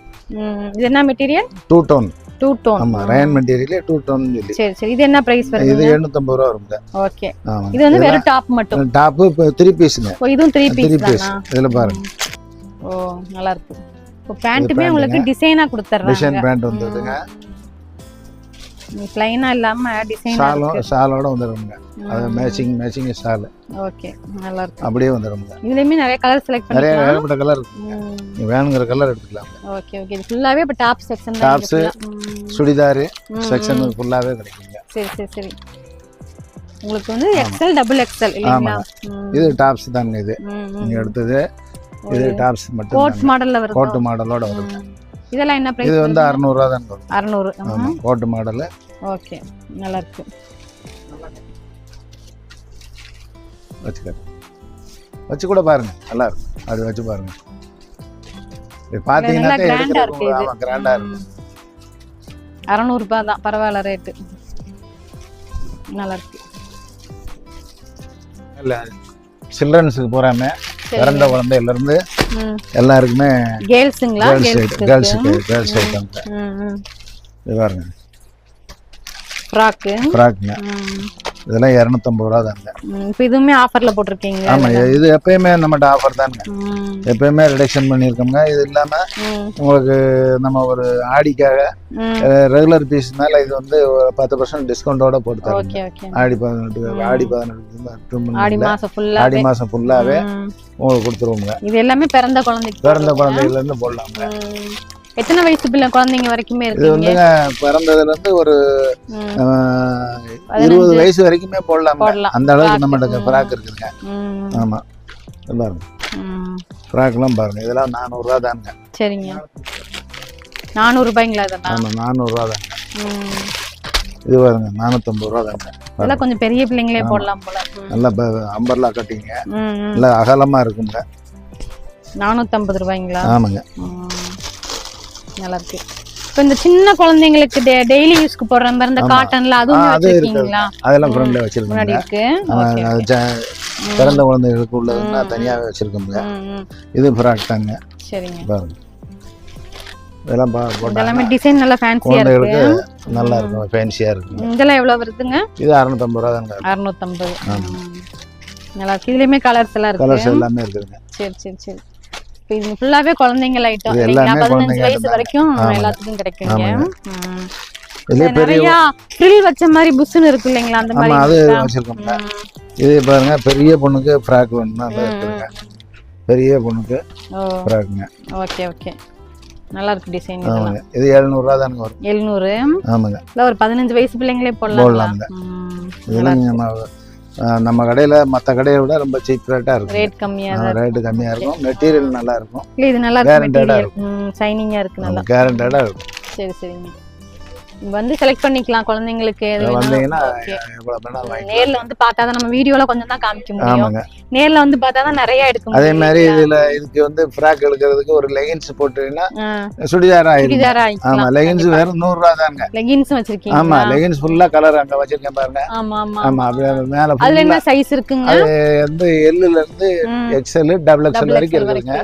இது என்ன மெட்டீரியல்? 2 டோன். 2 டோன். ஆமா ரயான் மெட்டீரியல் 2 டோன் சொல்லி. சரி சரி. இது என்ன பிரைஸ் வருது? இது 750 ரூபாய் வருங்க. ஓகே. இது வந்து வெறும் டாப் மட்டும். டாப் 3 பீஸ்ங்க. ஓ இதுவும் 3 பீஸ் தானா? இதல பாருங்க. ஓ நல்லா இருக்கு. இப்போ பேண்ட்மே உங்களுக்கு டிசைனா கொடுத்துறாங்க. Design pant வந்துதுங்க. ப்ளைனா இல்லாம டிசைனா இருக்கு. ஷாலோட வந்துருங்க. அது மேட்சிங் ஷால். ஓகே நல்லா இருக்கு. அப்படியே வந்துருங்க. இதுலயுமே நிறைய கலர் செலக்ட் பண்ணிக்கலாம். நிறைய வேறப்பட்ட கலர் இருக்கு. நீ வேணுங்கிற கலர் எடுத்துக்கலாம். Okay okay. இது ஃபுல்லாவே இப்ப டாப் செக்ஷன் தான். டாப்ஸ் சுடிதார் செக்ஷன் ஃபுல்லாவே கிடைக்குங்க. சரி சரி சரி. உங்களுக்கு வந்து எக்ஸ்எல் டபுள் எக்ஸ்எல் இல்லீங்களா? இது டாப்ஸ் தாங்க இது. நீங்க எடுத்தது இது டாப்ஸ் மட்டும். கோட் மாடல்ல வருது. கோட் மாடலோட வருது. இதெல்லாம் என்ன பிரைஸ்? இது வந்து 600 ரூபாய் தான் வரும். 600. ஆமா கோட் மாடல். ஓகே நல்லா இருக்கு. வச்சு கூட பாருங்க நல்லா இருக்கு. அது வச்சு பாருங்க. இது பாத்தீங்கன்னா கிராண்டா இருக்கு. ஆமா கிராண்டா இருக்கு. 600 ரூபாய் தான். பரவாயில்லை ரேட். நல்லா இருக்கு. இல்ல சில்ட்ரன்ஸ்க்கு போறாம பிறந்த குழந்தையில இருந்து எல்லாருக்குமே கேர்ள்ஸ்ங்களா? Girls item. இது பாருங்க. ஃப்ராக்குங்க. இதெல்லாம் 250 ரூபா தாங்க. இப்போ இதுவுமே ஆஃபர்ல போட்டிருக்கீங்க? ஆமா, இது எப்பயுமே நம்மகிட்ட ஆஃபர் தாங்க, எப்பயுமே ரிடக்ஷன் பண்ணியிருக்கோங்க. இது இல்லாம உங்களுக்கு நம்ம ஒரு ஆடிக்காக ரெகுலர் பீஸ் மேல இது வந்து 10% டிஸ்கவுண்டோட போட்டு தரோம். ஆடி 18 ஆடி மாசம் ஃபுல்லாவே உங்களுக்கு கொடுத்துருவோங்க. இது எல்லாமே பிறந்த குழந்தையில இருந்து போடலாங்க. எத்தனை வயசு பிள்ளை குழந்தைங்க வரைக்குமே இருக்கு? இது வந்துங்க பிறந்ததுல இருந்து ஒரு 20 வயசு வரைக்குமே போடலாம். அந்த அளவுக்கு நம்மகிட்ட ஃப்ராக் இருக்குங்க. ஆமா, பாருங்க ஃப்ராக்லாம் பாருங்க. இதெல்லாம் 400 ரூபா தாங்க. சரிங்க, 400 ரூபாய்ங்களா இதெல்லாம்? ஆமா, 400 ரூபா தாங்க. இது பாருங்க 450 ரூபா தாங்க. இதெல்லாம் கொஞ்சம் பெரிய பிள்ளைங்களே போடலாம் போல. நல்லா அம்பர்லா கட்டிங்க, நல்லா அகலமா இருக்குங்க. 450 ரூபாய்ங்களா? ஆமாங்க, நல்லா இருக்கு. இப்போ இந்த சின்ன குழந்தைங்களுக்கு டெய்லி யூஸ்க்கு போடுற மாதிரி இந்த காட்டன்ல அதுவும் வச்சிருக்கீங்களா? அதெல்லாம் ஃப்ரண்ட்ல வச்சிருக்கோம். முன்னாடி இருக்கு. பிறந்த குழந்தைகளுக்கு உள்ளதுன்னா தனியாவே வச்சிருக்கோங்க. இது ஃப்ராக் தாங்க. சரிங்க, பாருங்க இதெல்லாம் எல்லாமே டிசைன் நல்லா ஃபேன்சியா இருக்கு. நல்லா இருக்கும், ஃபேன்சியா இருக்கு. இதெல்லாம் எவ்வளவு வருதுங்க? இது 650 ரூபா தாங்க. 650. நல்லா இருக்கு. இதுலயுமே கலர்ஸ் எல்லாம் இருக்கு. கலர்ஸ் எல்லாமே இருக்குங்க. சரி சரி சரி. இது ஃபுல்லாவே குழந்தைங்க ஐட்டம். 15 வயசு வரைக்கும் எல்லாத்துக்கும் கிடைக்குங்க. நிறைய ஃப்ரில் வச்ச மாதிரி புஷ்னு இருக்கு இல்லைங்களா, அந்த மாதிரி அது வச்சிருக்கோம்ல. இது பாருங்க, பெரிய பொண்ணுக்கு ஃப்ராக் வேணும்னா இருக்குங்க. பெரிய பொண்ணுக்கு ஃப்ராக்ங்க. ஓகே ஓகே, நல்லா இருக்கு டிசைன். இது 700 ரூபா தானுங்க வரும். 700? ஆமாங்க. இல்ல ஒரு 15 வயசு பிள்ளைங்களே போடலாம். இதெல்லாம் நம்ம கடையில மற்ற கடையை விட ரொம்ப சீப் ரேட்டா இருக்கும். ரேட் கம்மியா இருக்கும். மெட்டீரியல் நல்லா இருக்கும். இது நல்லா இருக்கு, ஷைனிங்கா இருக்கு, நல்லா கேரண்டடா இருக்கும். சரி சரிங்க. வந்து செலக்ட் பண்ணிக்கலாம் குழந்தைங்களுக்கு. வந்தீங்கன்னா நேர்ல வந்து பார்த்தாதான், நம்ம வீடியோல கொஞ்சம் தான் காமிக்க முடியும். நேர்ல வந்து பார்த்தாதான் நிறைய எடுக்க முடியும். அதே மாதிரி இதுக்கு வந்து ஃப்ராக் எடுக்கிறதுக்கு ஒரு லெகின்ஸ் போட்டீங்கன்னா சுடிதார் ஆயிடும். ஆமா, லெகின்ஸ் வேற 100 ரூபா தாங்க. லெகின்ஸ் வச்சிருக்கீங்க? ஆமா, லெகின்ஸ் ஃபுல்லா கலர் அங்க வச்சிருக்கேன் பாருங்க. ஆமா ஆமா ஆமா, அப்படியே மேல அதுல என்ன சைஸ் இருக்குங்க? அது வந்து L ல இருந்து XL டபுள் XL வரைக்கும் இருக்குங்க.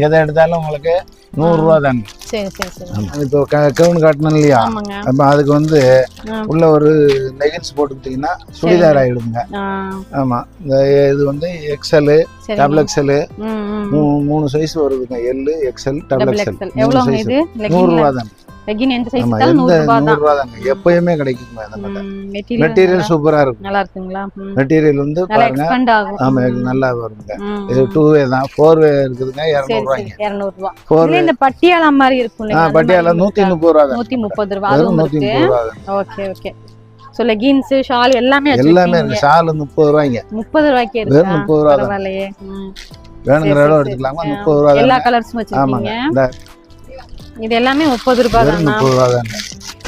எதை எடுத்தாலும் உங்களுக்கு 100 ரூபா தாங்க. சரி சரி சரி. இப்போ கவுன் காட்டணும் இல்லையா, அப்ப அதுக்கு வந்து உள்ள ஒரு லெகின்ஸ் போட்டுக்கிட்டீங்கன்னா சுடிதார் ஆயிடுங்க. ஆமா, இது வந்து XL டபுள் XL 3 சைஸ் வருதுங்க. L XL double XL. எவ்வளவு இது? 100 ரூபா தாங்க. லெகின் எந்த சைஸ் தான்? 100 ரூபாய் தாங்க. எப்பவுமே கிடைக்குங்க. அந்த மெட்டீரியல் சூப்பரா இருக்கும். நல்லா இருக்குங்களா? மெட்டீரியல் வந்து பாருங்க. ஆமா, நல்லா வருங்க. இது 2 தான். 4 இருக்குதுங்க. 200 ரூபாய்ங்க. 200 ரூபாய். இதுல இந்த பட்டியாலா மாதிரி இருக்கும்ல, பட்டியாலா 130 ரூபாய் தான். 130 ரூபாய். அது 130 ரூபாய். Okay okay. So leggings, shawl எல்லாமே இருக்கு. ஷால் 30 ரூபாய்ங்க. 30 ரூபாய்க்கு இருக்கு. 30 ரூபாய். பரவாயில்லையே. வேணுங்கிற அளவு எடுத்துக்கலாமா? 30 ரூபாய். எல்லா கலர்ஸும் வச்சிருக்கீங்க. இது எல்லாமே 30 ரூபாய் தான். 30 ரூபாய் தான்.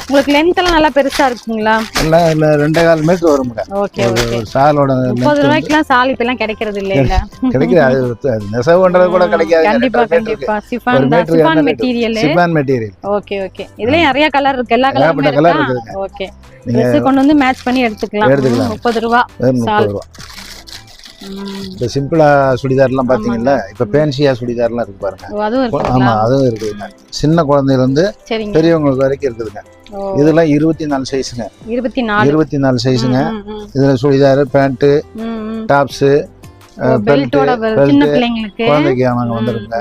உங்களுக்கு லென்த் எல்லாம் நல்லா பெருசா இருக்குங்களா? இல்ல 2.5 மீட்டர் வரும்ங்க. Okay okay. சாலோட 30 ரூபாய்க்குலாம் சால் இப்பலாம் கிடைக்கிறது இல்ல இல்ல. கிடைக்குது. அது நெசவு பண்றது கூட கிடைக்காது. கண்டிப்பா கண்டிப்பா. Chiffon material. Chiffon material. Okay okay. இதுல நிறைய கலர் இருக்கு. எல்லா கலரும் இருக்கு. ஓகே. Dress கொண்டு வந்து மேட்ச் பண்ணி எடுத்துக்கலாம். 30 ரூபாய். 30 ரூபாய். இந்த சிம்பிளா சுடிதார்லாம் பாத்தீங்கல்ல, இப்ப ஃபேன்சியா சுடிதார்லாம் இருக்கு பாருங்க. ஆமா, அதுவும் இருக்குதுங்க. சின்ன குழந்தையில இருந்து பெரியவங்களுக்கு வரைக்கும் இருக்குதுங்க. இதெல்லாம் 24 சைஸுங்க. 24 சைஸுங்க. இதுல சுடிதார், பேண்ட், டாப்ஸ், பெல்ட், குழந்தைக்கு ஆமாங்க வந்துருங்க.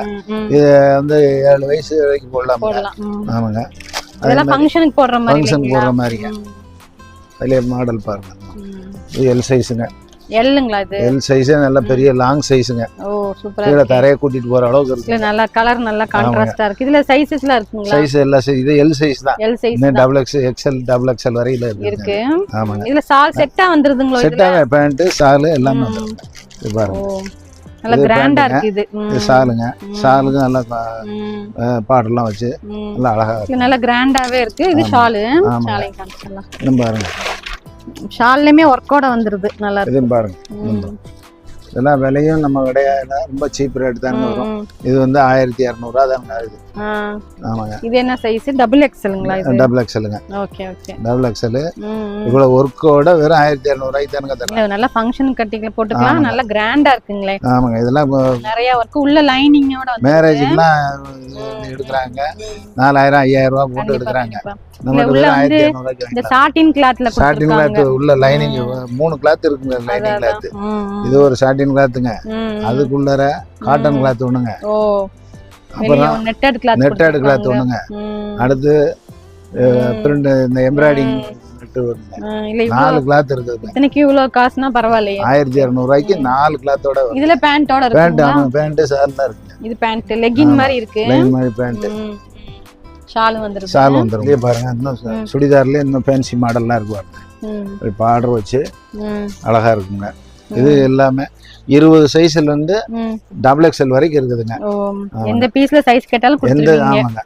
இது வந்து 7 வயசு வரைக்கும் போடலாம். ஆமாங்க, அதெல்லாம் ஃபங்க்ஷனுக்கு போடுற மாதிரிங்க. அதுல மாடல் பாருங்க. இது எல் சைஸுங்க. எல்லுங்களா? இது எல் சைஸ், நல்ல பெரிய லாங் சைஸ்ங்க. ஓ சூப்பரா இத தரைய கூட்டிட்டு போற அளவுக்கு இருக்கு. நல்ல கலர், நல்ல கான்ட்ராஸ்டா இருக்கு. இதுல சைஸஸ்லாம் இருக்குங்களா? சைஸ் எல்லா சைஸ். இது எல் சைஸ் தான். எல் சைஸ் தான். Double X, XL, double XL வரையில இருக்கு. ஆமாங்க. இதுல சால் செட்டா வந்துருதுங்களா? செட்டாவே பேண்ட், சால் எல்லாமே வந்துருங்க. இது பாருங்க. நல்ல கிராண்டா இருக்கு இது. இது சாலுங்க. சாலுக்கு நல்ல பாட்டெல்லாம் வச்சு நல்ல அழகா இருக்கு. நல்ல கிராண்டாவே இருக்கு. இது ஷால். ஷாலையும் காமிச்சலாம். நம்ம பாருங்க. ஷால்லையுமே ஒர்க்கோட வந்துருது. நல்லா இருக்கு. இது பாருங்க. இதெல்லாம் விலையும் நம்ம கடையில ரொம்ப சீப் ரேட் தாங்க வரும். இது வந்து 1200 ரூபா தாங்க ஆகுது. ஆமாங்க. இது என்ன சைஸ்? டபுள் எக்ஸ்எல்ங்களா? இது டபுள் எக்ஸ்எல்ங்க. Okay okay. Double XL. இவ்வளவு ஒர்க்கோட வெறும் 1200 ரூபாய்க்கு தாங்க தரலாம். நல்ல ஃபங்க்ஷன் கட்டிங்க போட்டுக்கலாம். நல்ல கிராண்டா இருக்குங்களே. ஆமாங்க. இதெல்லாம் நிறைய ஒர்க் உள்ள லைனிங்கோட வந்து மேரேஜ்க்குலாம் எடுக்கறாங்க. 4000 5000 ரூபாய் போட்டு எடுக்கறாங்க. நம்ம உள்ள வந்து 1200 இந்த சாட்டின் கிளாத்ல சாட்டின் கொடுத்திருக்காங்க. கிளாத் உள்ள லைனிங் 3 கிளாத் இருக்குங்க லைனிங் கிளாத். இது ஒரு சாட்டின் கிளாத்துங்க. அதுக்குள்ளர காட்டன் கிளாத் ஒண்ணுங்க. ஓ அப்புறம் நெட்டட் கிளாத் நெட்டட் கிளாத் ஒண்ணுங்க. அடுத்து பிரிண்ட் இந்த எம்ப்ராய்டிங் நெட் ஒண்ணுங்க. இல்ல 4 கிளாத் இருக்குது. இத்தனைக்கு இவ்வளவு காசுனா பரவாயில்லையே. 1200 ரூபாய்க்கு 4 கிளாத்தோட வரும். இதுல பேண்டோட பேண்ட் இருக்குங்களா? பேண்ட் ஷால் தான் இருக்குங்க. இது பேண்ட் லெகின் மாதிரி இருக்கு. லைன் மாதிரி பேண்ட். ஷால் வந்துருக்கு. ஷால் வந்துரும். இதே பாருங்க இன்னும் சுடிதார்ல இன்னும் ஃபேன்சி மாடல்லாம் இருக்கு பாருங்க. இப்போ ஆர்டர் வச்சு அழகா இருக்குங்க. இது எல்லாமே 20 சைஸ்ல இருந்து XXL வரைக்கும் இருக்குதுங்க. எந்த பீஸ்ல சைஸ் கேட்டாலும் கொடுத்துருவீங்க. ஆமாங்க.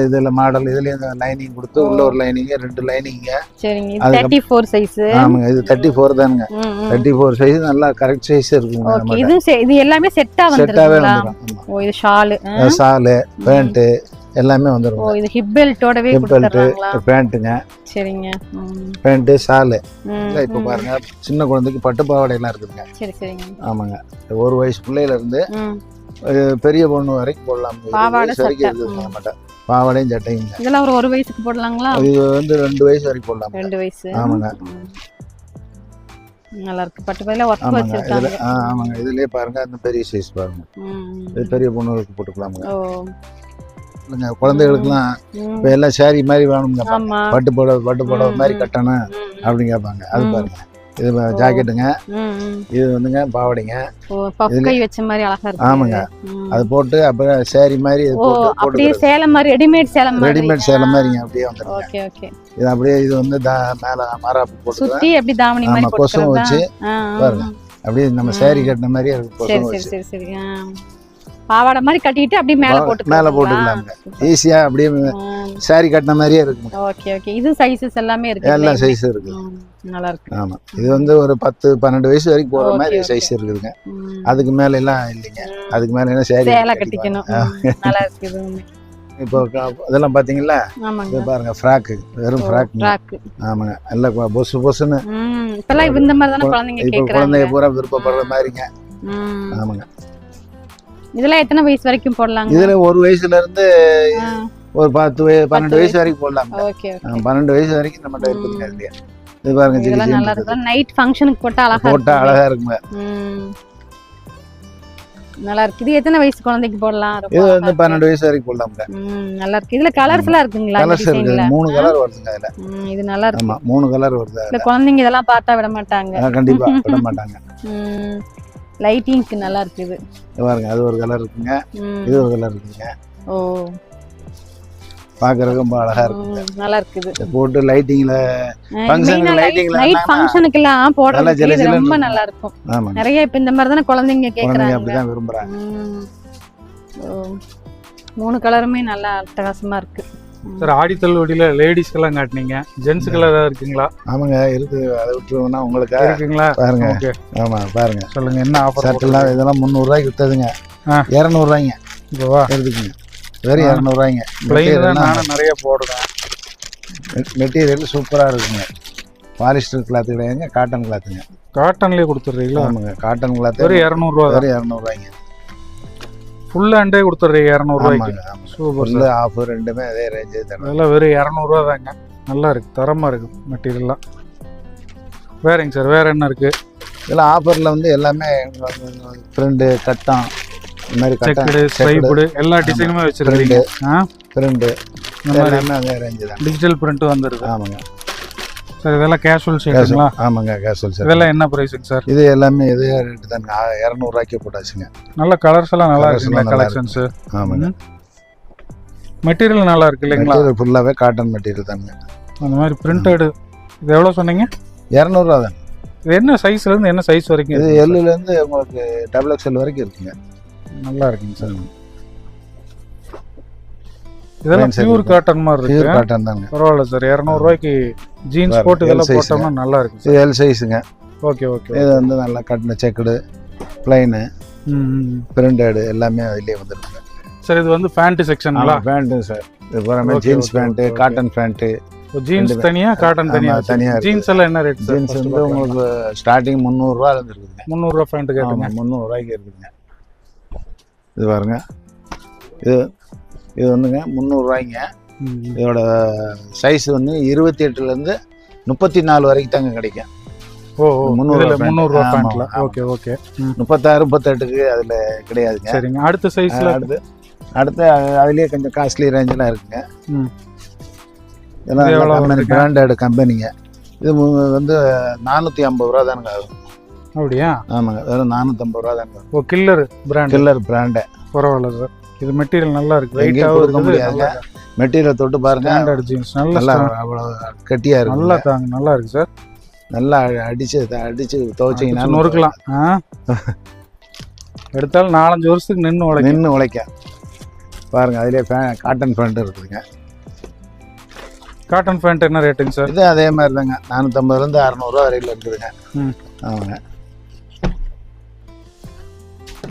இதுல மாடல் இதுல லைனிங் கொடுத்து உள்ள ஒரு லைனிங் 2 லைனிங். சரிங்க. இது 34 சைஸ். ஆமாங்க. இது 34 தானுங்க. 34 சைஸ் நல்லா கரெக்ட் சைஸ் இருக்குங்க. ஓகே. இது எல்லாமே செட்டா வந்துருங்களா? ஓ இது ஷால் பேண்ட் எல்லாமே வந்துரும். ஓ இது ஹிப் பெல்ட்டோடவே கொடுத்துறாங்களா? பேண்ட்ங்க. சரிங்க. Pant shawl. இப்போ பாருங்க சின்ன குழந்தைக்கு பட்டு பாவாடை எல்லாம் இருக்குதுங்க. சரி சரிங்க. ஆமாங்க. 1 வயசு பிள்ளையில இருந்து பெரிய பொண்ணு வரைக்கும் போடலாம். பாவாடை சட்டை. பாவாடையும் சட்டைங்க. இதெல்லாம் ஒரு 1 வயசுக்கு போடலாங்களா? இது வந்து 2 வயசு வரைக்கும் போடலாம். 2 வயசு. ஆமாங்க. நல்லா இருக்கு. பட்டு பாவாடையில வர்க் வச்சிருக்காங்க. ஆமாங்க. இதுலயே பாருங்க அந்த பெரிய சைஸ் பாருங்க. இது பெரிய பொண்ணுகளுக்கு போட்டுக்கலாமுங்க. ஓ குழந்தைகளுக்குலாம் இப்போ எல்லாம் சாரி மாதிரி வேணுங்க. பட்டு புடவை மாதிரி கட்டணும் அப்படின்னு கேட்பாங்க. அது பாருங்க. இது ஜாக்கெட்டுங்க. இது வந்துங்க பாவாடைங்க. கை வச்ச மாதிரி அழகா இருக்கு. ஆமாங்க. அது போட்டு அப்புறம் சாரி மாதிரி அப்படியே சேலை மாதிரி ரெடிமேட் சேலை மாதிரிங்க அப்படியே வந்துடும். Okay okay. இது அப்படியே இது வந்து மேல மாராப்பு போட்டு சுத்தி அப்படி தாவணி மாதிரி போட்டு கொசும் வச்சு பாருங்க. அப்படியே நம்ம சாரி கட்டின மாதிரி கொசும் வச்சு. சரி சரி. பாவாடை மாதிரி கட்டிட்டு அப்படியே மேல போட்டுக்கலாங்க. ஈஸியா அப்படியே சாரி கட்டின மாதிரியே இருக்கும். Okay okay. இது சைஸஸ் எல்லாமே இருக்கு. எல்லா சைஸ் இருக்கு. நல்லா இருக்கு. ஆமா. இது வந்து ஒரு 10-12 வயசு வரைக்கும் போற மாதிரி சைஸ் இருக்குதுங்க. அதுக்கு மேல எல்லாம் இல்லைங்க. அதுக்கு மேல என்ன சேலை கட்டிக்கணும். நல்லா இருக்குது. இப்போ அதெல்லாம் பாத்தீங்களா? இது பாருங்க ஃப்ராக். வெறும் ஃப்ராக். ஆமாங்க. எல்லாம் பொசுன்னு. இப்பெல்லாம் இந்த மாதிரி தான குழந்தைங்க கேக்குறாங்க. குழந்தைங்க பூரா விருப்பப்படுற மாதிரிங்க. ஆமாங்க. இதெல்லாம் எத்தனை வயசு வரைக்கும் போடலாம்? இதுல 1 வயசுல இருந்து ஒரு 12 வயசு வரைக்கும் போடலாம். ஓகே. 12 வயசு வரைக்கும் நம்மகிட்ட இருக்குதுங்க. இல்லையா? இது பாருங்க. இதெல்லாம் நல்லா இருக்கு. நைட் ஃபங்க்ஷனுக்கு போட்டா அழகா இருக்குங்க. நல்லா இருக்கு. இது எத்தனை வயசு குழந்தைக்கு போடலாம்? இது வந்து 12 வயசு வரைக்கும் போடலாம்ங்க. நல்லா இருக்கு. இதுல கலர்ஸ் எல்லாம் இருக்குங்களா? கலர்ஸ் இருக்கு. 3 கலர் வருதுங்க இதுல. இது நல்லா இருக்கு. ஆமா 3 கலர் வருது. இந்த குழந்தைங்க இதெல்லாம் பார்த்தா விட மாட்டாங்க. கண்டிப்பா விட மாட்டாங்க. லைட்டிங்க்கு நல்லா இருக்கு. இது பாருங்க. அது ஒரு கலர் இருக்குங்க. இது ஒரு கலர் இருக்குங்க. ஓ பாக்குறதுக்கு ரொம்ப அழகா இருக்குங்க. நல்லா இருக்குது. போட்டு லைட்டிங்ல நைட் ஃபங்க்ஷனுக்கு எல்லாம் போடுறது ரொம்ப நல்லா இருக்கும். நிறைய இப்ப இந்த மாதிரி தான குழந்தைங்க கேக்குறாங்க. அப்படிதான் விரும்புறாங்க. 3 கலருமே நல்லா அட்டகாசமா இருக்கு. சார் ஆடி தள்ளுவடியில லேடிஸ்க்கு எல்லாம் காட்டுனீங்க. ஜென்ஸுக்கு எல்லாம் இருக்குங்களா? ஆமாங்க இருக்கு. அதை விட்டுருவோம்னா உங்களுக்கு இருக்குங்களா? பாருங்க. ஆமா பாருங்க. சொல்லுங்க என்ன ஆஃபர்? சட்டெல்லாம் இதெல்லாம் 300 ரூபாய்க்கு வித்ததுங்க. 200 ரூபாய்ங்க. இப்போவா இருக்குங்க. வெறும் 200 ரூபாய்ங்க. நானும் நிறைய போடுறேன். மெட்டீரியல் சூப்பரா இருக்குங்க. பாலிஸ்டர் கிளாத் கிடையாதுங்க. காட்டன் கிளாத்துங்க. காட்டன்லயே கொடுத்துறீங்களா? ஆமாங்க. காட்டன் கிளாத் வெறும் 200 ரூபா. வெறும் 200 ரூபாய்ங்க. ஃபுல் ஹேண்டே கொடுத்துறீங்க 200 ரூபாய்க்கு. சூப்பர். ஆஃப் ரெண்டுமே அதே ரேஞ்ச் தான். அதெல்லாம் வெறும் 200 ரூபா தாங்க. நல்லா இருக்கு. தரமா இருக்கு மெட்டீரியல்லாம். வேறங்க சார் வேற என்ன இருக்கு? இதெல்லாம் ஆஃபர்ல வந்து எல்லாமே பிரிண்ட் கட்டம் இந்த மாதிரி செக்குடு ஸ்ட்ரைப்டு எல்லா டிசைனுமே வச்சிருக்கீங்க. பிரிண்ட் எல்லாமே அதே ரேஞ்ச் தான். டிஜிட்டல் பிரிண்ட் வந்துருது. ஆமாங்க சார். இதெல்லாம் கேஷுவல் ஷேட்டுங்களா? ஆமாங்க கேஷுவல் ஷேட். இதெல்லாம் என்ன பிரைஸுங்க சார்? இது எல்லாமே இதே ரேட் தான். 200 ரூபாய்க்கு போட்டாச்சுங்க. நல்ல கலர்ஸ் எல்லாம் நல்லா இருக்குங்க கலெக்ஷன்ஸ். ஆமாங்க. மெட்டீரியல் நல்லா இருக்கு இல்லைங்களா? மெட்டீரியல் ஃபுல்லாவே காட்டன் மெட்டீரியல் தாங்க. அந்த மாதிரி பிரிண்டட். இது எவ்வளவு சொன்னீங்க? 200 ரூபா தான். இது என்ன சைஸ்ல இருந்து என்ன சைஸ் வரைக்கும்? இது L ல இருந்து உங்களுக்கு XXL வரைக்கும் இருக்குங்க. நல்லா இருக்குங்க சார். இதெல்லாம் பியூர் காட்டன் மாதிரி இருக்கு. பியூர் காட்டன் தாங்க. பரவாயில்ல சார். 200 ரூபாய்க்கு ஜீன்ஸ் போட்டு இதெல்லாம் போட்டோம்னா நல்லா இருக்கு. இது L சைஸ்ங்க. Okay okay. இது வந்து நல்லா கட்டின செக்குடு பிளைன் பிரிண்டட் எல்லாமே அதுலயே வந்துருக்குங்க. சார் இது வந்து பேண்ட் செக்ஷன்ங்களா? Pant sir. இது பாருங்க jeans pant, cotton pant. Jeans தனியா காட்டன் தனியா. ஜீன்ஸ் எல்லாம் என்ன ரேட்? ஜீன்ஸ் வந்து உங்களுக்கு ஸ்டார்டிங் 300 ரூபாயில இருந்து இருக்குங்க. 300 ரூபாய் பேண்ட் கேட்டுங்க. 300 ரூபாய்க்கு இருக்குங்க. இது பாருங்க. இது வந்துங்க 300 ரூபாய்ங்க. இதோட சைஸ் வந்து 28லேருந்து 34 வரைக்கும் தாங்க கிடைக்கும். ஓ 300 ரூபா பேண்ட்ல. Okay okay. 36 38க்கு அதில் கிடையாதுங்க. சரிங்க. அடுத்த சைஸ்ல அடுத்து அதுலேயே கொஞ்சம் காஸ்ட்லி ரேஞ்செலாம் இருக்குங்க. இதெல்லாம் பிராண்டட் கம்பெனிங்க. இது வந்து 450 ரூபா தானுங்க ஆகும். அப்படியா? ஆமாங்க, வெறும் 450 ரூபா தானுங்க. ஓ கில்லர் பிராண்டு. பரவாயில்ல சார். இது மெட்டீரியல் நல்லா இருக்கு. வெயிட்டாகவும் இருக்க முடியாதுங்க. மெட்டீரியல் தொட்டு பாருங்க. ஸ்டாண்டர்ட் ஜீன்ஸ் நல்லா அவ்வளோ கட்டியாக இருக்கு. நல்லா தாங்க, நல்லா இருக்கு சார். நல்லா அடிச்சு துவைச்சிங்கன்னா நொறுக்கலாம். எடுத்தாலும் 4-5 வருஷத்துக்கு நின்று உழைக்க பாருங்க. அதுலேயே காட்டன் பேண்ட் இருக்குதுங்க. காட்டன் பேண்ட் என்ன ரேட்டுங்க சார்? இது அதே மாதிரி தாங்க, 450லேருந்து 600 ரூபா வரையில் இருக்குதுங்க. ஆமாங்க.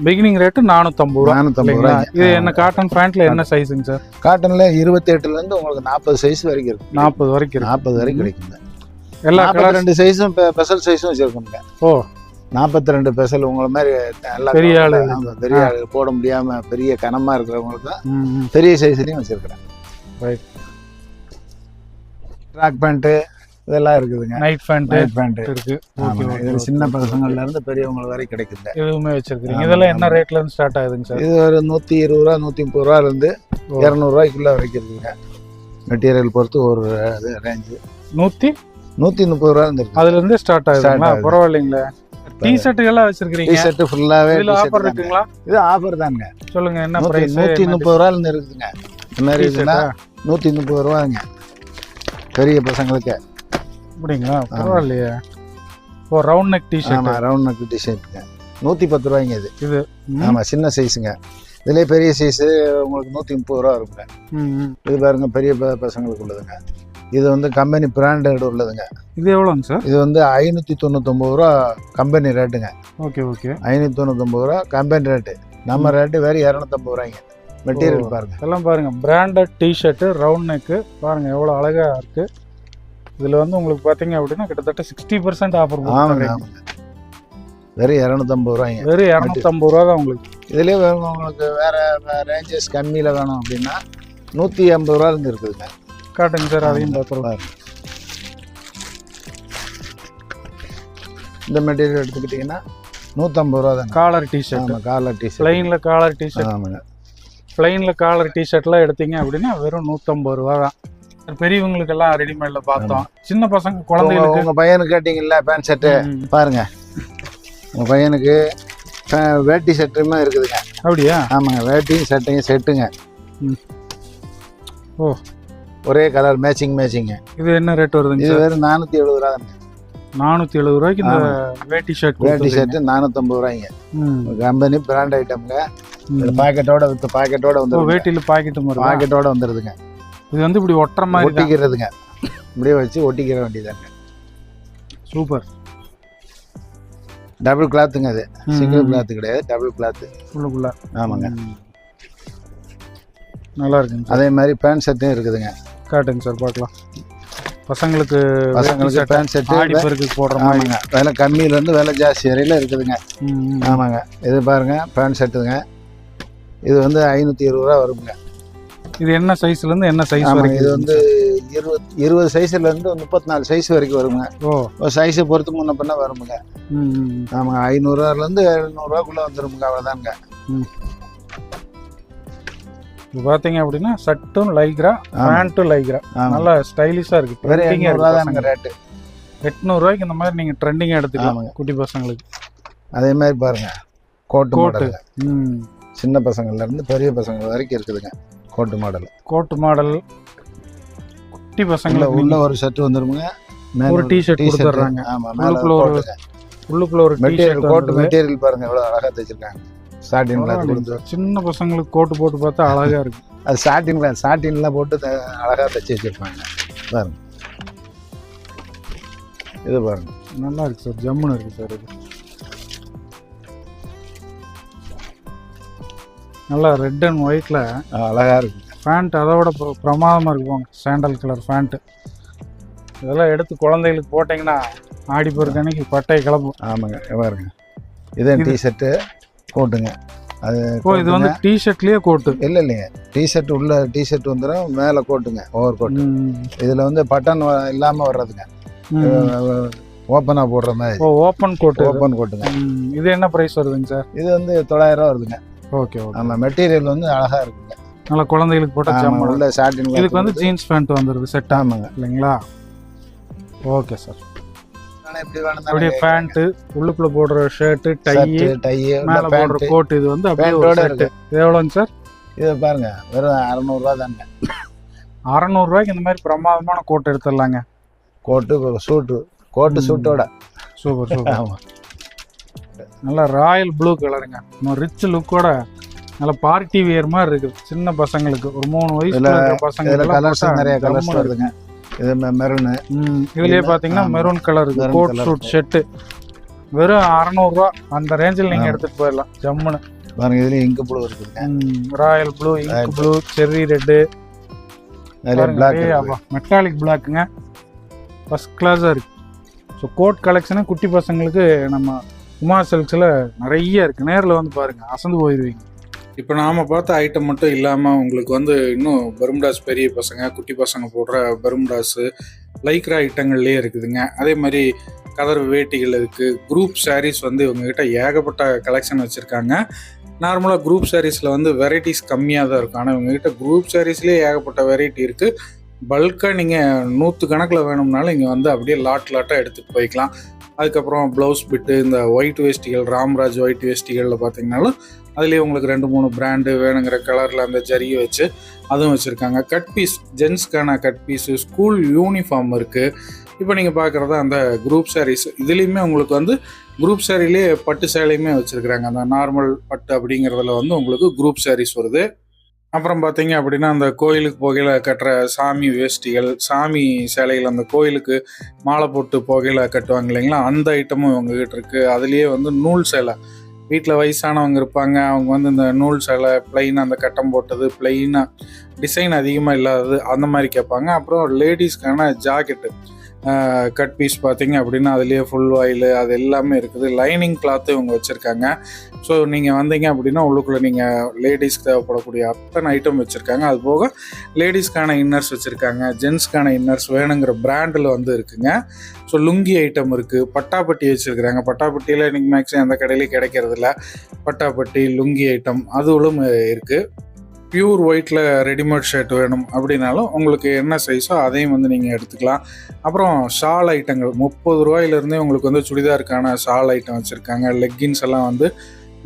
பிகினிங் ரேட்டு 450 ரூபா. 450 ரூபா. இது என்ன காட்டன் பேண்ட்ல என்ன சைஸுங்க சார்? காட்டன்ல 28லேருந்து உங்களுக்கு 40 சைஸ் வரைக்கும் இருக்கு. 40 வரைக்கும் 40 வரைக்கும் கிடைக்குங்க. எல்லா 42 சைஸும் ஸ்பெஷல் சைஸும் வச்சிருக்கோங்க. ஓ 42 ஸ்பெஷல் உங்களை மாதிரி பெரிய ஆளு போட முடியாம பெரிய கனமா இருக்கிறவங்களுக்கு பெரிய சைஸ்லயும் வச்சிருக்கிறேன். ட்ராக் பேண்ட் இதெல்லாம் இருக்குதுங்க. நைட் பேண்ட் இருக்கு. இது சின்ன பசங்கள்ல இருந்து பெரியவங்க வரை கிடைக்குது. இதுவுமே வச்சிருக்கீங்க. இதெல்லாம் என்ன ரேட்ல இருந்து ஸ்டார்ட் ஆகுதுங்க சார்? இது ஒரு 120 ரூபா 130 ரூபால இருந்து 200 ரூபாய்க்குள்ள வரைக்கும் இருக்குங்க. மெட்டீரியல் பொறுத்து ஒரு ரேஞ்சு 130 ரூபா இருந்து அதுல இருந்து ஸ்டார்ட் ஆகுதுங்களா? பரவாயில்லைங்களா? டி-ஷர்ட் எல்லாம் வச்சிருக்கீங்க. டி-ஷர்ட் ஃபுல்லாவே இதுல ஆஃபர் இருக்குங்களா? இது ஆஃபர் தாங்க. சொல்லுங்க என்ன பிரைஸ்? 130 ரூபால இருந்து இருக்குங்க. இந்த மாதிரி இதெல்லாம் 130 ரூபாங்க பெரிய பசங்களுக்கு. அப்படிங்களா? பரவாயில்லையே. ஓ ரவுண்ட் நெக் டி-ஷர்ட். ஆமா ரவுண்ட் நெக் டி-ஷர்ட்டுங்க 110 ரூபாய்ங்க இது. இது ஆமா சின்ன சைஸுங்க. இதுலேயே பெரிய சைஸு உங்களுக்கு 130 ரூபா இருக்குங்க. இது பாருங்க பெரிய பசங்களுக்கு உள்ளதுங்க. இது வந்து கம்பெனி பிராண்டட் உள்ளதுங்க. இது எவ்வளோங்க சார்? இது வந்து 599 ரூபா கம்பெனி ரேட்டுங்க. Okay okay. 599 ரூபா கம்பெனி ரேட்டு. நம்ம ரேட்டு வேறு 250 ரூபாய்ங்க. மெட்டீரியல் பாருங்க. எல்லாம் பாருங்க பிராண்டட் டிஷர்ட்டு ரவுண்ட் நெக்கு பாருங்க எவ்வளோ அழகா இருக்கு. இதில் வந்து உங்களுக்கு பார்த்தீங்க அப்படின்னா கிட்டத்தட்ட 60% ஆஃபர். ஆமாங்க ஆமாங்க. வெறும் 250 ரூபாய்ங்க. வெறும் 250 ரூபா தான் உங்களுக்கு. இதுலேயே வேணும் உங்களுக்கு வேற ரேஞ்சஸ் கம்மியில் வேணும் அப்படின்னா 150 ரூபா இருந்து இருக்குதுங்க. காட்டுங்க சார் அதையும் பார்த்துருவாரு. இந்த மெட்டீரியல் எடுத்துக்கிட்டிங்கன்னா 150 ரூபா தான். Collar T shirt. ஆமாம் காலர் டிஷர்ட். பிளைனில் காலர் டிஷர்ட். ஆமாங்க. பிளைனில் காலர் டிஷர்ட்லாம் எடுத்தீங்க அப்படின்னா வெறும் 150 ரூபா தான். பெரியவங்களுக்கெல்லாம் ரெடிமேட்ல பார்த்தோம். சின்ன பசங்க குழந்தைகளுக்கு உங்கள் பையனுக்கு கேட்டிங்கல்ல பேண்ட் ஷர்ட்டு பாருங்க. உங்கள் பையனுக்கு வேட்டி ஷர்ட்டுமே இருக்குதுங்க. அப்படியா? ஆமாங்க வேட்டியும் ஷர்ட்டையும் செட்டுங்க. ஓ ஒரே கலர் மேட்சிங்க. இது என்ன ரேட் வருதுங்க? இது வெறும் 470 ரூபா தாங்க. 470 ரூபாய்க்கு இந்த வேட்டி ஷர்ட். 450 ரூபாய்ங்க. Company brand ஐட்டம்ங்க. பாக்கெட்டோட வந்துடும். வேட்டியில பாக்கெட்டோட வந்துடுதுங்க. இது வந்து இப்படி ஒட்டுற மாதிரி ஒட்டிக்கிறதுங்க. இப்படியே வச்சு ஒட்டிக்கிற வேண்டியதாங்க. சூப்பர். டபுள் கிளாத்துங்க. அது சிங்கிள் கிளாத் கிடையாது, டபுள் கிளாத்து உள்ளுக்குள்ள. ஆமாங்க நல்லா இருக்குங்க. அதே மாதிரி பேண்ட் ஷர்ட்டும் இருக்குதுங்க. காட்டுங்க சார் பார்க்கலாம். பசங்களுக்கு பேண்ட் ஷர்ட் ஆடிப்பருக்கு போடுற மாதிரிங்க. விலை கம்மியிலேருந்து விலை ஜாஸ்தி வரையில இருக்குதுங்க. ஆமாங்க. இது பாருங்க பேண்ட் ஷர்ட்டுங்க. இது வந்து 520 ரூபா வருங்க. இது என்ன சைஸ்லேருந்து என்ன சைஸ் வரைக்கும்? இது வந்து 20 சைஸ்லேருந்து 34 சைஸ் வரைக்கும் வருங்க. ஓ சைஸை பொறுத்து முன்ன பண்ண வருமுங்க. ஆமாங்க 500 ரூபாலேருந்து 700 ரூபாக்குள்ளே வந்துருமுங்க. அவ்வளோதாங்க. இது பார்த்தீங்க அப்படின்னா ஷர்ட்டும் லைக்ரா பேண்ட்டும் லைக்ரா நல்லா ஸ்டைலிஷாக இருக்குது. வேறு 800 ரூபா தானுங்க ரேட்டு. 800 ரூபாய்க்கு இந்த மாதிரி நீங்கள் ட்ரெண்டிங்காக எடுத்துக்கலாம் குட்டி பசங்களுக்கு. அதே மாதிரி பாருங்க கோட்டு சின்ன பசங்கள்லேருந்து பெரிய பசங்க வரைக்கும் இருக்குதுங்க. கோட்டு மாடல் குட்டி பசங்களுக்கு உள்ள ஒரு ஷர்ட் வந்துருமுங்க. ஒரு டிஷர்ட் கொடுத்துட்றாங்க. ஆமாம் உள்ளுக்குள்ள ஒரு மெட்டீரியல் கோட்டு மெட்டீரியல் பாருங்க எவ்வளோ அழகாக தைச்சிருக்காங்க. சின்ன பசங்களுக்கு கோட்டு போட்டு பார்த்தா அழகா இருக்கு. அது சாட்டின்லாம் போட்டு அழகா தைச்சி வச்சிருப்பாங்க பாருங்க. இது பாருங்க நல்லா இருக்கு சார். ஜம்முன்னு இருக்கு சார். இது நல்லா ரெட் அண்ட் ஒயிட்ல அழகா இருக்கு. பேண்ட் அதை விட பிரமாதமாக இருக்குவாங்க. சாண்டல் கலர் பேண்ட்டு இதெல்லாம் எடுத்து குழந்தைகளுக்கு போட்டிங்கன்னா ஆடி போகிற அன்னைக்கு பட்டையை கிளப்பும். ஆமாங்க பாருங்க. இதே டிஷர்ட்டு கோட்டுங்க அது இது வந்து டிஷர்ட்லயே கோட்டு இல்லைங்க, டிஷர்ட் உள்ள டிஷர்ட் வந்துடும், மேலே கோட்டுங்க, ஓவர் கோட்டு. இதில் வந்து பட்டன் இல்லாமல் வர்றதுங்க, ஓப்பனாக போடுற மாதிரி. ஓப்பன் கோட்டு. ஓப்பன் கோட்டுங்க. இது என்ன ப்ரைஸ் வருதுங்க சார்? இது வந்து 900 வருதுங்க. ஓகே. ஆமாம், மெட்டீரியல் வந்து அழகாக இருக்குங்க, நல்லா குழந்தைகளுக்கு போட்டால் உள்ள சாட்டின். இதுக்கு வந்து ஜீன்ஸ் பேண்ட் வந்துடுது செட். ஆமாங்க, இல்லைங்களா? Okay sir. எப்படி வேணும் அப்படியே பேண்ட், உள்ளுக்குள்ள போடுற ஷர்ட், டை, மேல போடுற கோட், இது வந்து அப்படியே செட். எவ்வளோங்க சார்? இது பாருங்க, வெறும் 600 ரூபா தாங்க. 600 ரூபாய்க்கு இந்த மாதிரி பிரமாதமான கோட் எடுத்துடலாங்க. கோட்டு சூட்டு, கோட்டு சூட்டோட. Super super. ஆமாம், நல்லா ராயல் ப்ளூ கலருங்க, ரிச் லுக்கோட, நல்ல பார்ட்டி வியர் மாதிரி இருக்குது சின்ன பசங்களுக்கு. ஒரு 3 வயசு பசங்களுக்கு நிறைய கலர்ஸ் வருதுங்க. இது மெரூனு. இதுலயே பாத்தீங்கன்னா maroon colour coat suit shirt வெறும் 600 ரூபா. அந்த ரேஞ்சில் நீங்க எடுத்துட்டு போயிடலாம் ஜம்முன்னு. பாருங்க, இதுல இங்க் ப்ளூ இருக்குங்க, royal blue, ink blue, cherry red, metallic பிளாக்குங்க, ஃபர்ஸ்ட் கிளாஸா இருக்கு. ஸோ கோட் கலெக்ஷனு குட்டி பசங்களுக்கு நம்ம உமா சில்க்ஸில் நிறைய இருக்குது. நேரில் வந்து பாருங்கள், அசந்து போயிடுவீங்க. இப்போ நாம் பார்த்த ஐட்டம் மட்டும் இல்லாமல் உங்களுக்கு வந்து இன்னும் பெர்முடாஸ் பெரிய பசங்க குட்டி பசங்க போடுற பெர்முடாஸு லைக்ரா ஐட்டங்கள்லேயே இருக்குதுங்க. அதே மாதிரி கதர் வேட்டிகள் இருக்குது. குரூப் சாரீஸ் வந்து இவங்ககிட்ட ஏகப்பட்ட கலெக்ஷன் வச்சுருக்காங்க. நார்மலாக குரூப் சாரீஸில் வந்து வெரைட்டிஸ் கம்மியாக தான் இருக்கும், ஆனால் இவங்ககிட்ட குரூப் சாரீஸ்லேயே ஏகப்பட்ட வெரைட்டி இருக்குது. பல்காக நீங்கள் 100 கணக்கில் வேணும்னாலும் இங்கே வந்து அப்படியே லாட்டாக எடுத்துகிட்டு போய்க்கலாம். அதுக்கப்புறம் ப்ளவுஸ் பிட்டு, இந்த ஒயிட் வேஸ்டிகள், ராம்ராஜ் ஒயிட் வேஸ்டிகளில் பார்த்தீங்கன்னாலும் அதுலேயே உங்களுக்கு 2-3 பிராண்டு வேணுங்கிற கலரில் அந்த ஜரியை வச்சு அதுவும் வச்சுருக்காங்க. கட் பீஸ், ஜென்ஸ்க்கான கட் பீஸு, ஸ்கூல் யூனிஃபார்ம் இருக்குது. இப்போ நீங்கள் பார்க்குறதா அந்த குரூப் சாரீஸ். இதுலேயுமே உங்களுக்கு வந்து குரூப் சாரிலே பட்டு சேலையுமே வச்சுருக்குறாங்க. அந்த நார்மல் பட்டு அப்படிங்கிறதுல வந்து உங்களுக்கு குரூப் சாரீஸ் வருது. அப்புறம் பார்த்தீங்க அப்படின்னா அந்த கோயிலுக்கு போகையில் கட்டுற சாமி வேஷ்டிகள், சாமி சேலைகள், அந்த கோயிலுக்கு மாலை போட்டு போகையில் கட்டுவாங்க இல்லைங்களா, அந்த ஐட்டமும் இவங்ககிட்ட இருக்குது. அதுலேயே வந்து நூல் சேலை, வீட்டில் வயசானவங்க இருப்பாங்க, அவங்க வந்து இந்த நூல் சேலை பிளெயினாக அந்த கட்டம் போட்டது, பிளெயினாக டிசைன் அதிகமாக இல்லாதது அந்த மாதிரி கேட்பாங்க. அப்புறம் லேடிஸ்க்கான ஜாக்கெட்டு கட் பீஸ் பார்த்தீங்க அப்படின்னா அதுலேயே ஃபுல் ஆயில் அது எல்லாமே இருக்குது. லைனிங் கிளாத்து இவங்க வச்சுருக்காங்க. ஸோ நீங்கள் வந்தீங்க அப்படின்னா உள்ளுக்குள்ளே நீங்கள் லேடிஸ்க்கு தேவைப்படக்கூடிய அத்தனை ஐட்டம் வச்சுருக்காங்க. அது போக லேடிஸ்க்கான இன்னர்ஸ் வச்சுருக்காங்க, ஜென்ஸ்க்கான இன்னர்ஸ் வேணுங்கிற பிராண்டில் வந்து இருக்குங்க. ஸோ லுங்கி ஐட்டம் இருக்குது, பட்டாப்பட்டி வச்சுருக்குறாங்க. பட்டாப்பட்டியில் இன்றைக்கி மேக்ஸிமம் எந்த கடையிலையும் கிடைக்கிறதில்ல. பட்டாப்பட்டி, லுங்கி ஐட்டம் அதுவும் இருக்குது. பியூர் ஒயிட்டில் ரெடிமேட் ஷர்ட் வேணும் அப்படின்னாலும் உங்களுக்கு என்ன சைஸோ அதையும் வந்து நீங்கள் எடுத்துக்கலாம். அப்புறம் ஷால் ஐட்டங்கள் 30 ரூபாயிலேருந்தே உங்களுக்கு வந்து சுடிதாருக்கான ஷால் ஐட்டம் வச்சுருக்காங்க. லெக்கின்ஸ் எல்லாம் வந்து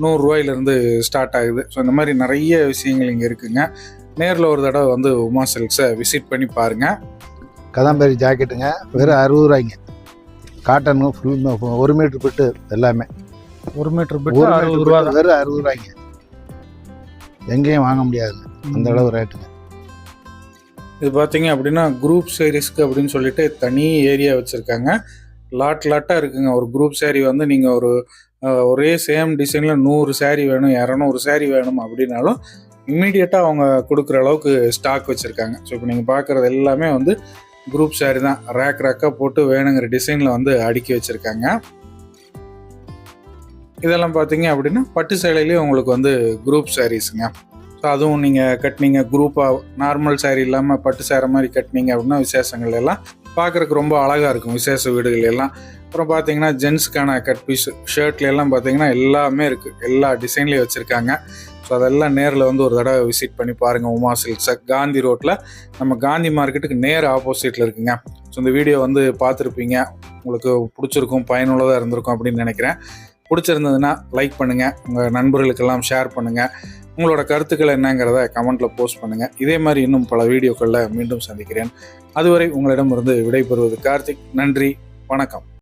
100 ரூபாயிலேருந்து ஸ்டார்ட் ஆகுது. ஸோ இந்த மாதிரி நிறைய விஷயங்கள் இங்கே இருக்குங்க. நேரில் ஒரு தடவை வந்து உமா சில்க்ஸை விசிட் பண்ணி பாருங்கள். கதம்பேரி ஜாக்கெட்டுங்க வெறும் 60 ரூபாய்ங்க. காட்டனு ஃபுல் 1 மீட்டர் பிட்டு எல்லாமே 1 மீட்டர் பிட்டு 60 ரூபா, வெறும் 60 ரூபாய்ங்க. எங்கேயும் வாங்க முடியாதுங்க, அந்த அளவு ரேட்டுங்க. இது பார்த்தீங்க அப்படின்னா குரூப் சாரீஸ்க்கு அப்படின்னு சொல்லிட்டு தனி ஏரியா வச்சுருக்காங்க. லாட்டாக இருக்குங்க. ஒரு குரூப் சாரீ வந்து நீங்கள் ஒரே சேம் டிசைனில் 100 சாரீ வேணும், 200 சாரீ வேணும் அப்படின்னாலும் இம்மீடியட்டாக அவங்க கொடுக்குற அளவுக்கு ஸ்டாக் வச்சுருக்காங்க. ஸோ இப்போ நீங்கள் பார்க்குறது எல்லாமே வந்து குரூப் சாரீ தான். ரேக்காக போட்டு வேணுங்கிற டிசைனில் வந்து அடுக்கி வச்சுருக்காங்க. இதெல்லாம் பார்த்தீங்க அப்படின்னா பட்டு சேலையிலேயே உங்களுக்கு வந்து குரூப் சாரீஸுங்க. ஸோ அதுவும் நீங்கள் கட்டினீங்க குரூப்பாக, நார்மல் சாரீ இல்லாமல் பட்டு சேர மாதிரி கட்டினீங்க அப்படின்னா விசேஷங்கள் எல்லாம் பார்க்குறக்கு ரொம்ப அழகாக இருக்கும், விசேஷ வீடுகள் எல்லாம். அப்புறம் பார்த்தீங்கன்னா ஜென்ஸுக்கான கட் பீஸ் ஷர்ட்லாம் பார்த்தீங்கன்னா எல்லாமே இருக்குது, எல்லா டிசைன்லேயும் வச்சுருக்காங்க. ஸோ அதெல்லாம் நேரில் வந்து ஒரு தடவை விசிட் பண்ணி பாருங்கள். உமா சில்க்ஸை காந்தி ரோட்டில் நம்ம காந்தி மார்க்கெட்டுக்கு நேர் ஆப்போசிட்டில் இருக்குங்க. ஸோ இந்த வீடியோ வந்து பார்த்துருப்பீங்க, உங்களுக்கு பிடிச்சிருக்கும், பயனுள்ளதாக இருந்திருக்கும் அப்படின்னு நினைக்கிறேன். பிடிச்சிருந்ததுன்னா லைக் பண்ணுங்கள், உங்கள் நண்பர்களுக்கெல்லாம் ஷேர் பண்ணுங்கள். உங்களோட கருத்துக்கள் என்னங்கிறத கமெண்ட்டில் போஸ்ட் பண்ணுங்கள். இதே மாதிரி இன்னும் பல வீடியோக்களில் மீண்டும் சந்திக்கிறேன். அதுவரை உங்களிடமிருந்து விடைபெறுவது கார்த்திக். நன்றி, வணக்கம்.